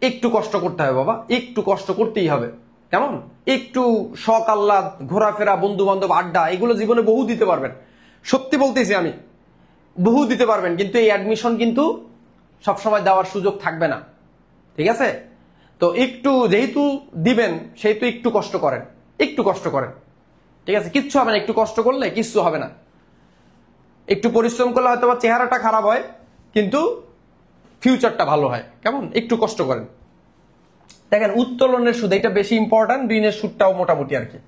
A: একটু কষ্ট করতে হবে বাবা, একটু কষ্ট করতেই হবে। কেমন? একটু শখ আহ্লাদ, ঘোরাফেরা, বন্ধু বান্ধব, আড্ডা, এগুলো জীবনে বহু দিতে পারবেন। সত্যি বলতেছি আমি, বহু দিতে পারবেন। কিন্তু এই অ্যাডমিশন কিন্তু সবসময় দেওয়ার সুযোগ থাকবে না, ঠিক আছে? তো একটু যেহেতু দিবেন, সেহেতু একটু কষ্ট করেন, একটু কষ্ট করেন, ঠিক আছে? কিচ্ছু হবে না, একটু কষ্ট করলে কিচ্ছু হবে না। একটু পরিশ্রম করলে হয়তো বা চেহারাটা খারাপ হয়, কিন্তু ফিউচারটা ভালো হয়। কেমন? একটু কষ্ট করেন। দেখেন, উত্তোলনের সুদ এটা বেশি ইম্পর্টেন্ট, ঋণের সুদটাও মোটামুটি আর কি।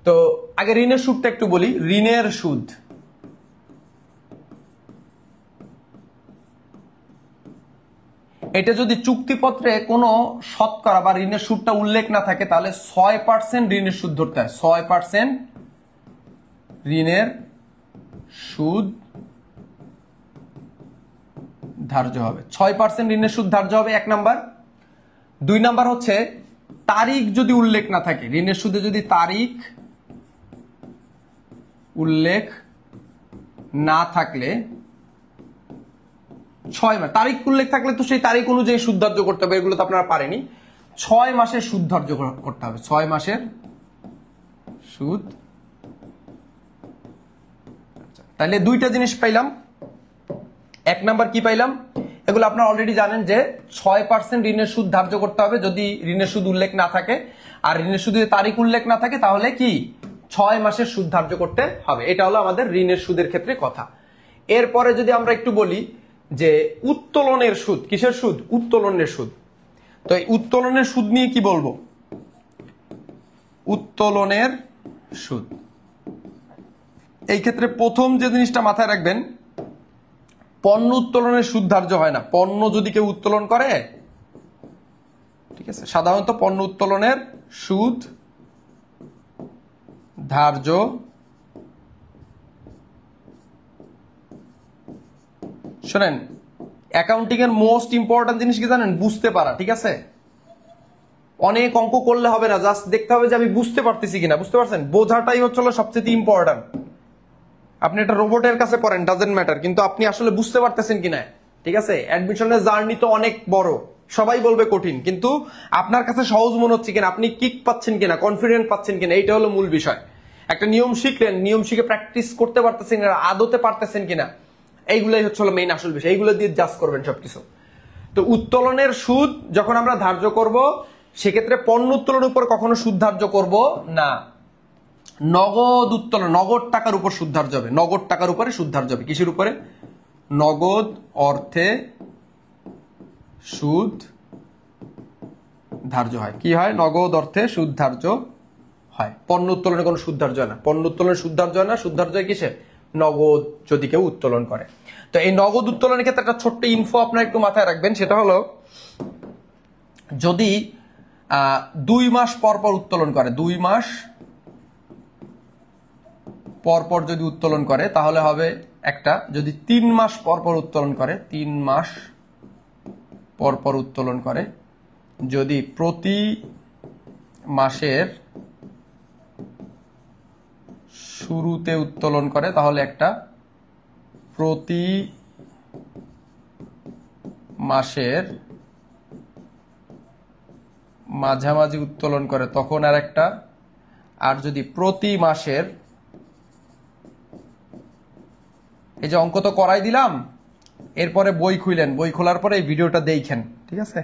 A: তো আগে ঋণের সুদটা একটু বলি। ঋণের সুদ, এটা যদি চুক্তিপত্রে কোনো শতকরা বা ঋণের সুদটা উল্লেখ না থাকে, তাহলে 6% ঋণের সুদ ধরতে হয়। 6% ঋণের সুদ ধার্য হবে। 6% ঋণের সুদ ধার্য হবে, 1 নাম্বার। 2 নাম্বার হচ্ছে তারিখ যদি উল্লেখ না থাকে, ঋণের সুদে যদি তারিখ উল্লেখ না থাকলে 6 মাস, তারিখ উল্লেখ থাকলে তো সেই তারিখ অনুযায়ী সুদ ধার্য করতে হবে, এগুলো তো আপনারা পারেনি। 6 মাসের সুদ ধার্য করতে হবে, 6 মাসের সুদ। তাহলে 2টা জিনিস পাইলাম। 1 নাম্বার কি পাইলাম? এগুলো আপনারা অলরেডি জানেন যে 6% ঋণের সুদ ধার্য করতে হবে যদি ঋণের সুদ উল্লেখ না থাকে। আর ঋণের সুদের তারিখ উল্লেখ না থাকে, তাহলে কি 6 মাসের সুদ ধার্য করতে হবে। এটা হলো আমাদের ঋণের সুদের ক্ষেত্রে কথা। এরপরে যদি আমরা একটু বলি যে উত্তোলনের সুদ, কিসের সুদ? উত্তোলনের সুদ। তো এই উত্তোলনের সুদ নিয়ে কি বলবো? উত্তোলনের সুদ, এই ক্ষেত্রে প্রথম যে জিনিসটা মাথায় রাখবেন, পণ্য উত্তোলনের সুদ ধার্য হয় না। পণ্য যদি কেউ উত্তোলন করে, ঠিক আছে, সাধারণত পণ্য উত্তোলনের সুদ ধার্য শোনেন, অ্যাকাউন্টিং এর মোস্ট ইম্পর্টেন্ট জিনিস কি জানেন? বুঝতে পারা, ঠিক আছে? অনেক অঙ্ক করলে হবে না, জাস্ট দেখতে হবে যে আমি বুঝতে পারতেছি কিনা। বুঝতে পারছেন? বোঝাটাই হচ্ছে সবচেয়ে ইম্পর্টেন্ট। আপনি একটা রোবটের কাছে পড়েন, ডাজেন্ট ম্যাটার, কিন্তু আপনি আসলে বুঝতে পারতেছেন কিনা, ঠিক আছে? অ্যাডমিশনের জার্নি তো অনেক বড়, সবাই বলবে কঠিন, কিন্তু আপনার কাছে সহজ মনে হচ্ছে কিনা, আপনি কিক পাচ্ছেন কিনা, কনফিডেন্ট পাচ্ছেন কিনা, এইটা হলো মূল বিষয়। একটা নিয়ম শিখলেন, নিয়ম শিখে প্র্যাকটিস করতে পারতেছেন কিনা, আদতে পারতেছেন কিনা, এইগুলাই হচ্ছে মেইন আসল বিষয়। এইগুলো দিয়ে জাজ করবেন সবকিছু। তো উত্তোলনের সুদ যখন আমরা ধার্য করব, সেক্ষেত্রে পণ্য উত্তোলনের উপর কখনো সুদ ধার্য করব না। নগদ উত্তোলন, নগদ টাকার উপর সুদ ধার্য হবে। নগদ টাকার উপরে সুদ ধার্য হবে। কিসের উপরে? নগদ অর্থে সুদ ধার্য হয়। কি হয়? নগদ অর্থে সুদ ধার্য হয়। পণ্য উত্তোলনে কোনো সুদ ধার্য হয় না। পণ্য উত্তোলনে সুদ ধার্য হয় না। সুদ ধার্য হয় কিসে? নগদ, যদি কেউ উত্তোলন করে। তো এই নগদ উত্তোলনের ক্ষেত্রে একটা ছোট্ট ইনফো আপনারা একটু মাথায় রাখবেন, সেটা হলো যদি 2 মাস পর পর উত্তোলন করে, 2 মাস পর পর যদি উত্তোলন করে, তাহলে হবে একটা। যদি 3 মাস পর পর উত্তোলন করে, 3 মাস পর পর উত্তোলন করে, যদি প্রতি মাসের শুরুতে উত্তোলন করে, তাহলে একটা। প্রতি মাসের মাঝামাঝি উত্তোলন করে, তখন আর একটা। আর যদি প্রতি মাসের, এই যে অঙ্ক তো করাই দিলাম, এরপরে বই খুললেন, বই খোলার পরে এই ভিডিওটা দেখেন, ঠিক আছে?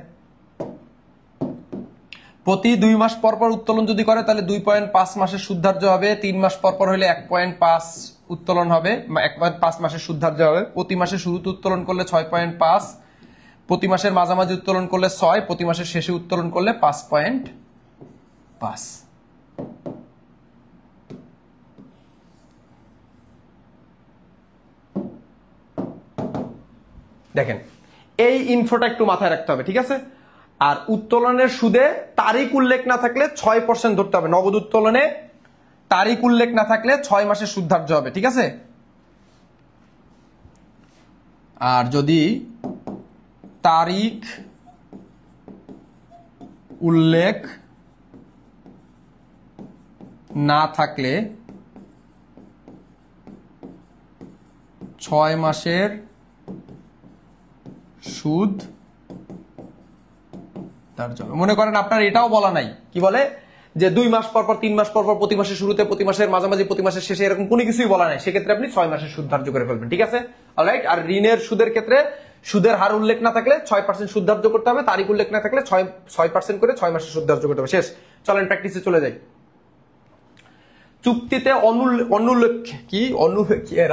A: প্রতি 2 মাস পর পর উত্তোলন যদি করে, তাহলে 2.5 মাসের সুদ ধার্য হবে। 3 মাস পর পর হলে 1.5 উত্তোলন হবে, 1.5 মাসের সুদ ধার্য হবে। প্রতি মাসের শুরুতে উত্তোলন করলে 6.5, প্রতি মাসের মাঝামাঝি উত্তোলন করলে 6, প্রতি মাসের শেষে উত্তোলন করলে 5.5। দেখেন, এই ইনফোটা একটু মাথায় রাখতে হবে, ঠিক আছে? আর উত্তোলনের সুদে তারিখ উল্লেখ না থাকলে 6% ধরতে হবে। নগদ উত্তোলনে তারিখ উল্লেখ না থাকলে 6 মাসের সুদ ধার্য হবে, ঠিক আছে। আর যদি তারিখ উল্লেখ না থাকলে 6 মাসের সুদ ধার্য হবে। মনে করেন আপনার এটাও বলা নাই, কি বলে যে 2 মাস পর পর, 3 মাস পর পর, প্রতি মাসের শুরুতে, প্রতি মাসের মাঝামাঝি, প্রতি মাসের শেষে, এরকম কোনো কিছুই বলা নাই। সেক্ষেত্রে আপনি 6 মাসের সুদ ধার্য করে ফেলবেন, ঠিক আছে। অলরাইট। আর ঋণের সুদের ক্ষেত্রে সুদের হার উল্লেখ না থাকলে 6% সুদ ধার্য করতে হবে, তারিখ উল্লেখ না থাকলে 6% করে 6 মাসের সুদ ধার্য করতে হবে। শেষ। চলেন প্র্যাকটিসে চলে যাই। চুক্তিতে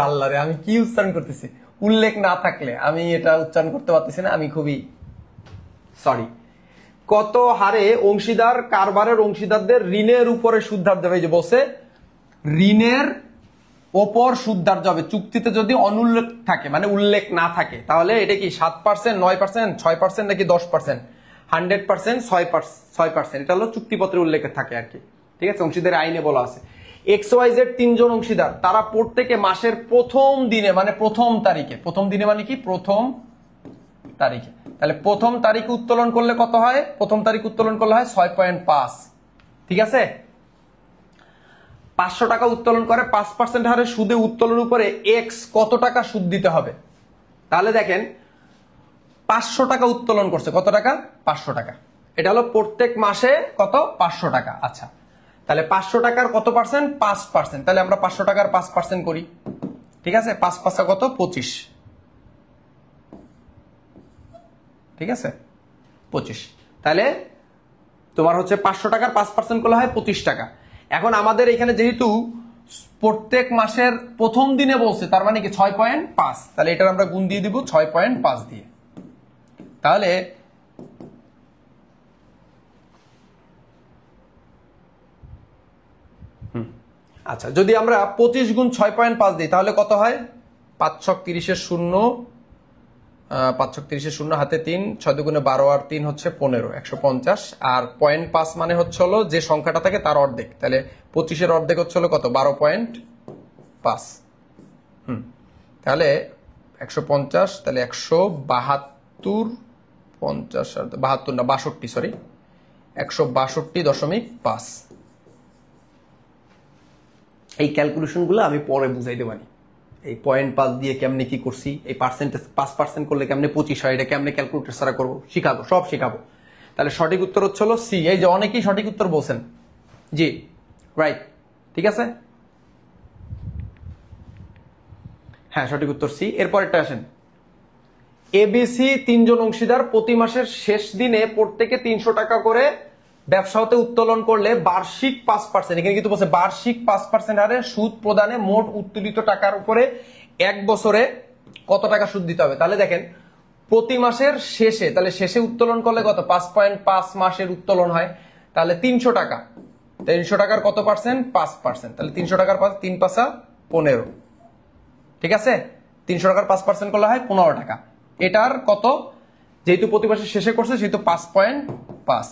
A: আল্লাহ রে, আমি কি উচ্চারণ করতেছি, উল্লেখ না থাকলে, আমি এটা উচ্চারণ করতে পারতেছি না, আমি খুবই সরি। কত হারে অংশীদার কারবারের অংশীদারদের ঋণের উপরে সুদ ধার্য হবে, যে বলছে ঋণের ওপর সুদ ধার্য হবে। চুক্তিতে যদি অনুল্লেখ থাকে, মানে উল্লেখ না থাকে, তাহলে এটা কি 7%, 9%, 6% নাকি 10%? 100%, 6%। এটা হলো চুক্তিপত্রে উল্লেখে থাকে আর কি, ঠিক আছে। অংশীদার আইনে বলা আছে XYZ 3 জন অংশীদার, তারা প্রত্যেকে মাসের প্রথম দিনে, মানে প্রথম তারিখে, প্রথম দিনে মানে কি প্রথম তারিখে, তাহলে প্রথম তারিখে উত্তোলন করলে কত হয়? প্রথম তারিখ উত্তোলন করলে হয় 6.5, ঠিক আছে। 500 টাকা উত্তোলন করে 5% হারে সুদে উত্তোলন উপরে X কত টাকা সুদ দিতে হবে? তাহলে দেখেন 500 টাকা উত্তোলন করছে, কত টাকা? 500 টাকা। এটা হলো প্রত্যেক মাসে কত? 500 টাকা। আচ্ছা, তাহলে 500 টাকার কত পার্সেন্ট? 5%। তাহলে আমরা 500 টাকার 5% করি, ঠিক আছে। 5 5 কত? 25, ঠিক আছে, 25। তাহলে তোমার হচ্ছে 500 টাকার 5% করলে হয় 25 টাকা। এখন আমাদের এখানে যেহেতু প্রত্যেক মাসের প্রথম দিনে বলছে, তার মানে কি 6.5, তাহলে এটার আমরা গুণ দিয়ে দিব 6.5 দিয়ে। তাহলে আচ্ছা, যদি আমরা 25 গুণ 6.5 দিই তাহলে কত হয়? 5 ছক 30 শূন্য, 5 ছক 30 শূন্য, হাতে 3, 6 দুগুণে 12 আর 3 হচ্ছে 15, 150। আর 0.5 মানে হচ্ছে হলো যে সংখ্যাটা থাকে তার অর্ধেক, তাহলে 25-এর অর্ধেক হচ্ছে হলো কত? 12.5। তাহলে 150, তাহলে 172, 50 আর 72 না 62, সরি, 162.5। এই ক্যালকুলেশনগুলো আমি পরে বুঝাইতে পারি। এই 0.5 দিয়ে কেমনে কি করছি, এই পার্সেন্টেজ 5% করলে কেমনে 25 হয়, এটা কেমনে ক্যালকুলেটর ছাড়া করবো, শিখাবো, সব শিখাবো। তাহলে সঠিক উত্তর হচ্ছে হলো সি। এই যে অনেকেই সঠিক উত্তর বলছেন, জি রাইট, ঠিক আছে, হ্যাঁ সঠিক উত্তর সি। এরপরেরটা আসেন, ABC 3 জন অংশীদার প্রতি মাসের শেষ দিনে প্রত্যেকে 300 টাকা করে ব্যবসা হতে উত্তোলন করলে বার্ষিক 5%, এখানে কিন্তু বলছে বার্ষিক 5% হারে সুদ প্রদানে মোট উত্তোলিত টাকার উপরে 1 বছরে কত টাকা সুদ দিতে হবে। তাহলে দেখেন প্রতি মাসের শেষে, তাহলে শেষে উত্তোলন করলে কত? 5.5 মাসের উত্তোলন হয়, তাহলে 300 টাকা, 300 টাকার কত পার্সেন্ট? 5%। তাহলে 300 টাকার 3 5 15, ঠিক আছে। 300 টাকার 5% করলে হয় 15 টাকা। এটার কত? যেহেতু প্রতি মাসের শেষে করছে সেহেতু 5.5,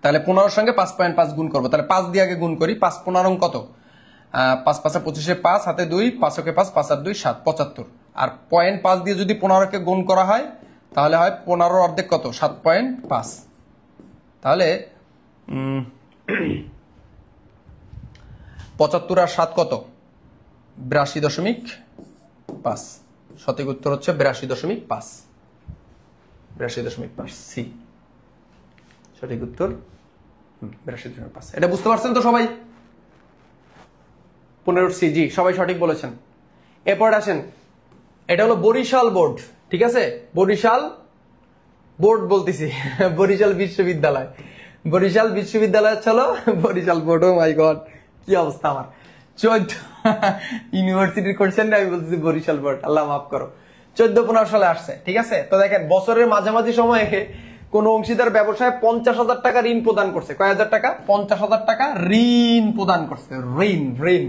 A: তাহলে 15 সঙ্গে 5.5 গুণ করবো। তাহলে 5 দিয়ে আগে গুণ করি। 5 15 কত? 5 5 25, 5 হাতে 2, 5 কে 5, 5 আর 2 7, 75। আর 0.5 দিয়ে যদি 15 কে গুণ করা হয় তাহলে হয় 15 অর্ধেক কত? 7.5। তাহলে 75 আর 7 কত? 82.5। সঠিক উত্তর হচ্ছে 82.5, 82.5 সি সঠিক উত্তর, 82.5। এটা বুঝতে পারছেন তো সবাই? 15 সি, জি সবাই সঠিক বলেছেন। এরপর আসেন, এটা হলো বরিশাল বোর্ড, ঠিক আছে, বরিশাল বোর্ড বলতেছি বরিশাল বিশ্ববিদ্যালয়, বরিশাল বিশ্ববিদ্যালয় চলো বরিশাল বোর্ড। ও মাই গড, কি অবস্থা আমার, 14 ইউনিভার্সিটির কোশ্চেন আমি বলতেছি বরিশাল বোর্ড, আল্লাহ মাফ করো। 14-15 সালে আসছে, ঠিক আছে। তো দেখেন বছরের মাঝামাঝি সময়ে কোন অংশীদার ব্যবসায় 50,000 টাকা ঋণ প্রদান করছে। কয় হাজার টাকা? 50,000 টাকা ঋণ প্রদান করছে। ঋণ ঋণ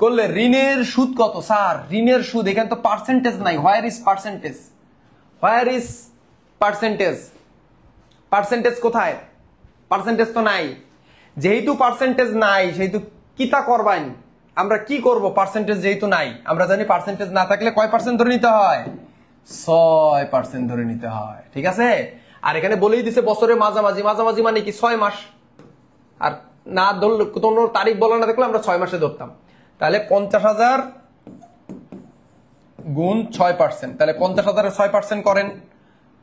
A: করলে ঋণের সুদ কত? স্যার ঋণের সুদ, এখানে তো পার্সেন্টেজ নাই। Where is percentage? Where is percentage? Percentage কোথায়? পার্সেন্টেজ তো নাই। যেহেতু পার্সেন্টেজ নাই সেহেতু কিতা করবাইন, আমরা কি করব, পার্সেন্টেজ যেহেতু নাই, আমরা জানি পার্সেন্টেজ না থাকলে কয় পার্সেন্ট ধরে নিতে হয়, 6% ধরে নিতে হয়, ঠিক আছে। আর এখানে বলেই দিছে বছরের মাঝামাঝি, মাঝামাঝি মানে কি 6 মাস, আর না ধরলে কোনো তারিখ বলা না থাকলে আমরা 6 মাসে ধরতাম। তাহলে 50,000 গুণ 6%, তাহলে 50,000 6% করেন,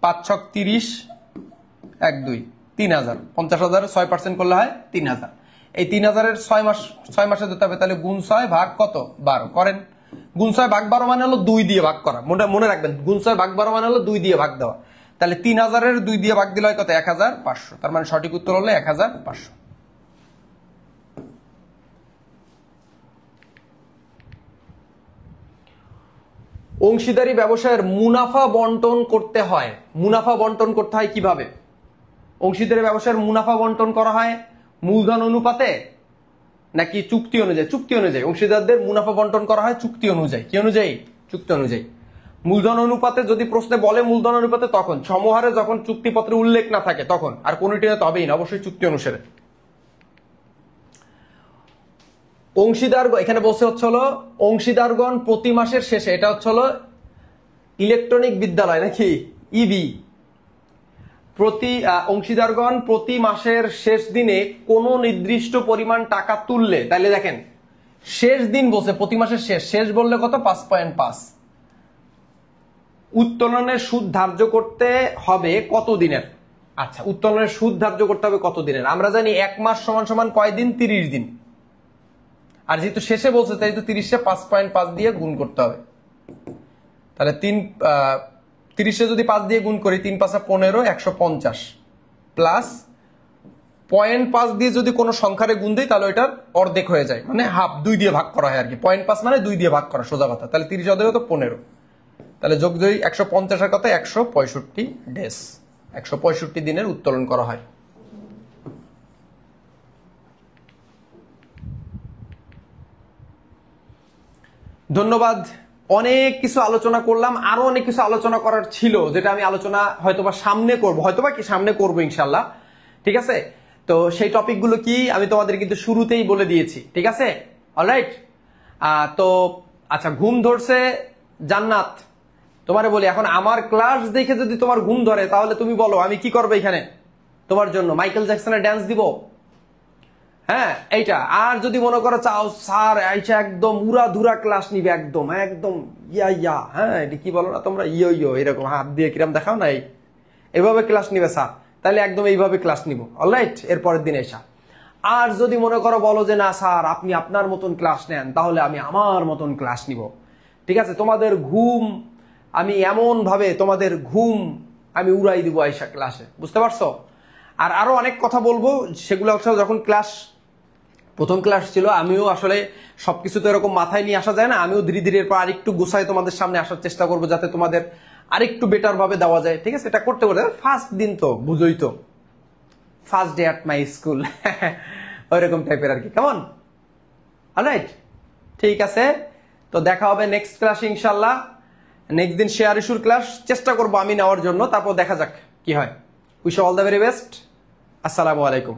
A: 5 ছক 30, 1 2 3,000, 50,000 6% করলে হয় 3,000। এই 3,000 6 মাসে দিতে হবে, তাহলে গুণ 6 ভাগ কত 12 করেন। গুণ 6 ভাগ 12 মানে হলো 2 দিয়ে ভাগ করা, মনে রাখবেন, গুণ 6 ভাগ 12 মানে হলো 2 দিয়ে ভাগ দেওয়া। তাহলে 3,000 2 দিয়ে ভাগ দিলে হয় কত, 1,500। তার মানে সঠিক উত্তর হলো 1,500। অংশীদারি ব্যবসায়ের মুনাফা বন্টন করতে হয়, মুনাফা বন্টন করতে হয় কিভাবে? অংশীদারি ব্যবসায়ের মুনাফা বন্টন করা হয় মূলধন অনুপাতে নাকি চুক্তি অনুযায়ী? চুক্তি অনুযায়ী। অংশীদারদের মুনাফা বন্টন করা হয় চুক্তি অনুযায়ী। কি অনুযায়ী? চুক্তি অনুযায়ী। মূলধন অনুপাতে যদি প্রশ্নে বলে মূলধন অনুপাতে, তখন সমহারে যখন চুক্তিপত্রে উল্লেখ না থাকে তখন, আর কোনটি তো হবেই না, অবশ্যই চুক্তি অনুসারে। অংশীদার এখানে বলছে হচ্ছে হলো অংশীদারগণ প্রতি মাসের শেষে, এটা হচ্ছে হলো ইলেকট্রনিক বিদ্যালয় নাকি ইবি, অংশীদারগণ প্রতি মাসের শেষ দিনে কোন নির্দিষ্ট পরিমাণ টাকা তুললে, তাহলে দেখেন শেষ দিন বলছে, প্রতি মাসের শেষ বললে কত, 5.5। উত্তোলনের সুদ ধার্য করতে হবে কত দিনের? আচ্ছা, উত্তোলনের সুদ ধার্য করতে হবে কত দিনের? আমরা জানি 1 মাস সমান সমান কয় দিন, 30 দিন। আর যেহেতু শেষে বলছে তাই তো 30-এ 5.5 দিয়ে গুণ করতে হবে। তাহলে 30-এ যদি 5 দিয়ে গুণ করি, 3 5 15, 150 প্লাস 0.5 দিয়ে যদি কোনো সংখ্যারে গুণ দিই তাহলে ওইটার অর্ধেক হয়ে যায়, মানে হাফ, 2 দিয়ে ভাগ করা হয় আর কি। 0.5 মানে 2 দিয়ে ভাগ করা, সোজা কথা। তাহলে 30 অর্ধেক তো 15, তাহলে যোগ যদি 150 এর কথা 165 ডেজ, 165 দিনের উত্তোলন করা হয়। ধন্যবাদ। অনেক কিছু আলোচনা করলাম, আরো অনেক কিছু আলোচনা করার ছিল, যেটা আমি আলোচনা হয়তোবা সামনে করব, হয়তোবা কি সামনে করব ইনশাল্লাহ, ঠিক আছে। তো সেই টপিকগুলো কি আমি তোমাদের কিন্তু শুরুতেই বলে দিয়েছি, ঠিক আছে। অলরাইট। তো আচ্ছা, ঘুম ধরছে জান্নাত, তোমারে বলি, এখন আমার ক্লাস দেখে যদি তোমার ঘুম ধরে তাহলে তুমি বলো আমি কি করবো এখানে তোমার জন্য, মাইকেল জ্যাকসনের ড্যান্স দিব, হ্যাঁ এইটা। আর যদি মনে করো চাও স্যার আইসা একদম উড়া ধুরা ক্লাস নিবে, একদম একদম ইয়া, হ্যাঁ এটা কি বলো না তোমরা, ইয়ো এরকম হাত দিয়ে কিরম দেখাও না, এইভাবে ক্লাস নিবে স্যার, তাহলে একদম এইভাবে ক্লাস নিব, অলরাইট, এর পরের দিন এসা। আর যদি মনে করো বলো যে না স্যার আপনি আপনার মতন ক্লাস নেন, তাহলে আমি আমার মতন ক্লাস নিব, ঠিক আছে। তোমাদের ঘুম আমি এমন ভাবে তোমাদের ঘুম আমি উড়াই দিব আইসা ক্লাসে, বুঝতে পারছো। আর আরো অনেক কথা বলবো, সেগুলো হচ্ছে যখন ক্লাস প্রথম ক্লাস ছিল, আমিও আসলে সবকিছু তো এরকম মাথায় নিয়ে আসা যায় না, আমিও ধীরে ধীরে এরপর আরেকটু গুছাই তোমাদের সামনে আসার চেষ্টা করবো, যাতে তোমাদের আরেকটু বেটার ভাবে দেওয়া যায়, ঠিক আছে। এটা করতে করতে ফার্স্ট দিন তো বুঝোই তো, first day at my school, ওইরকম টাইপের আর কি, কেমন, অলরাইট, ঠিক আছে। তো দেখা হবে নেক্সট ক্লাসে ইনশাল্লাহ। নেক্সট দিন শেয়ার ইস্যুর ক্লাস চেষ্টা করবো আমি নেওয়ার জন্য, তারপর দেখা যাক কি হয়। Wish all the very best. আসসালামু আলাইকুম।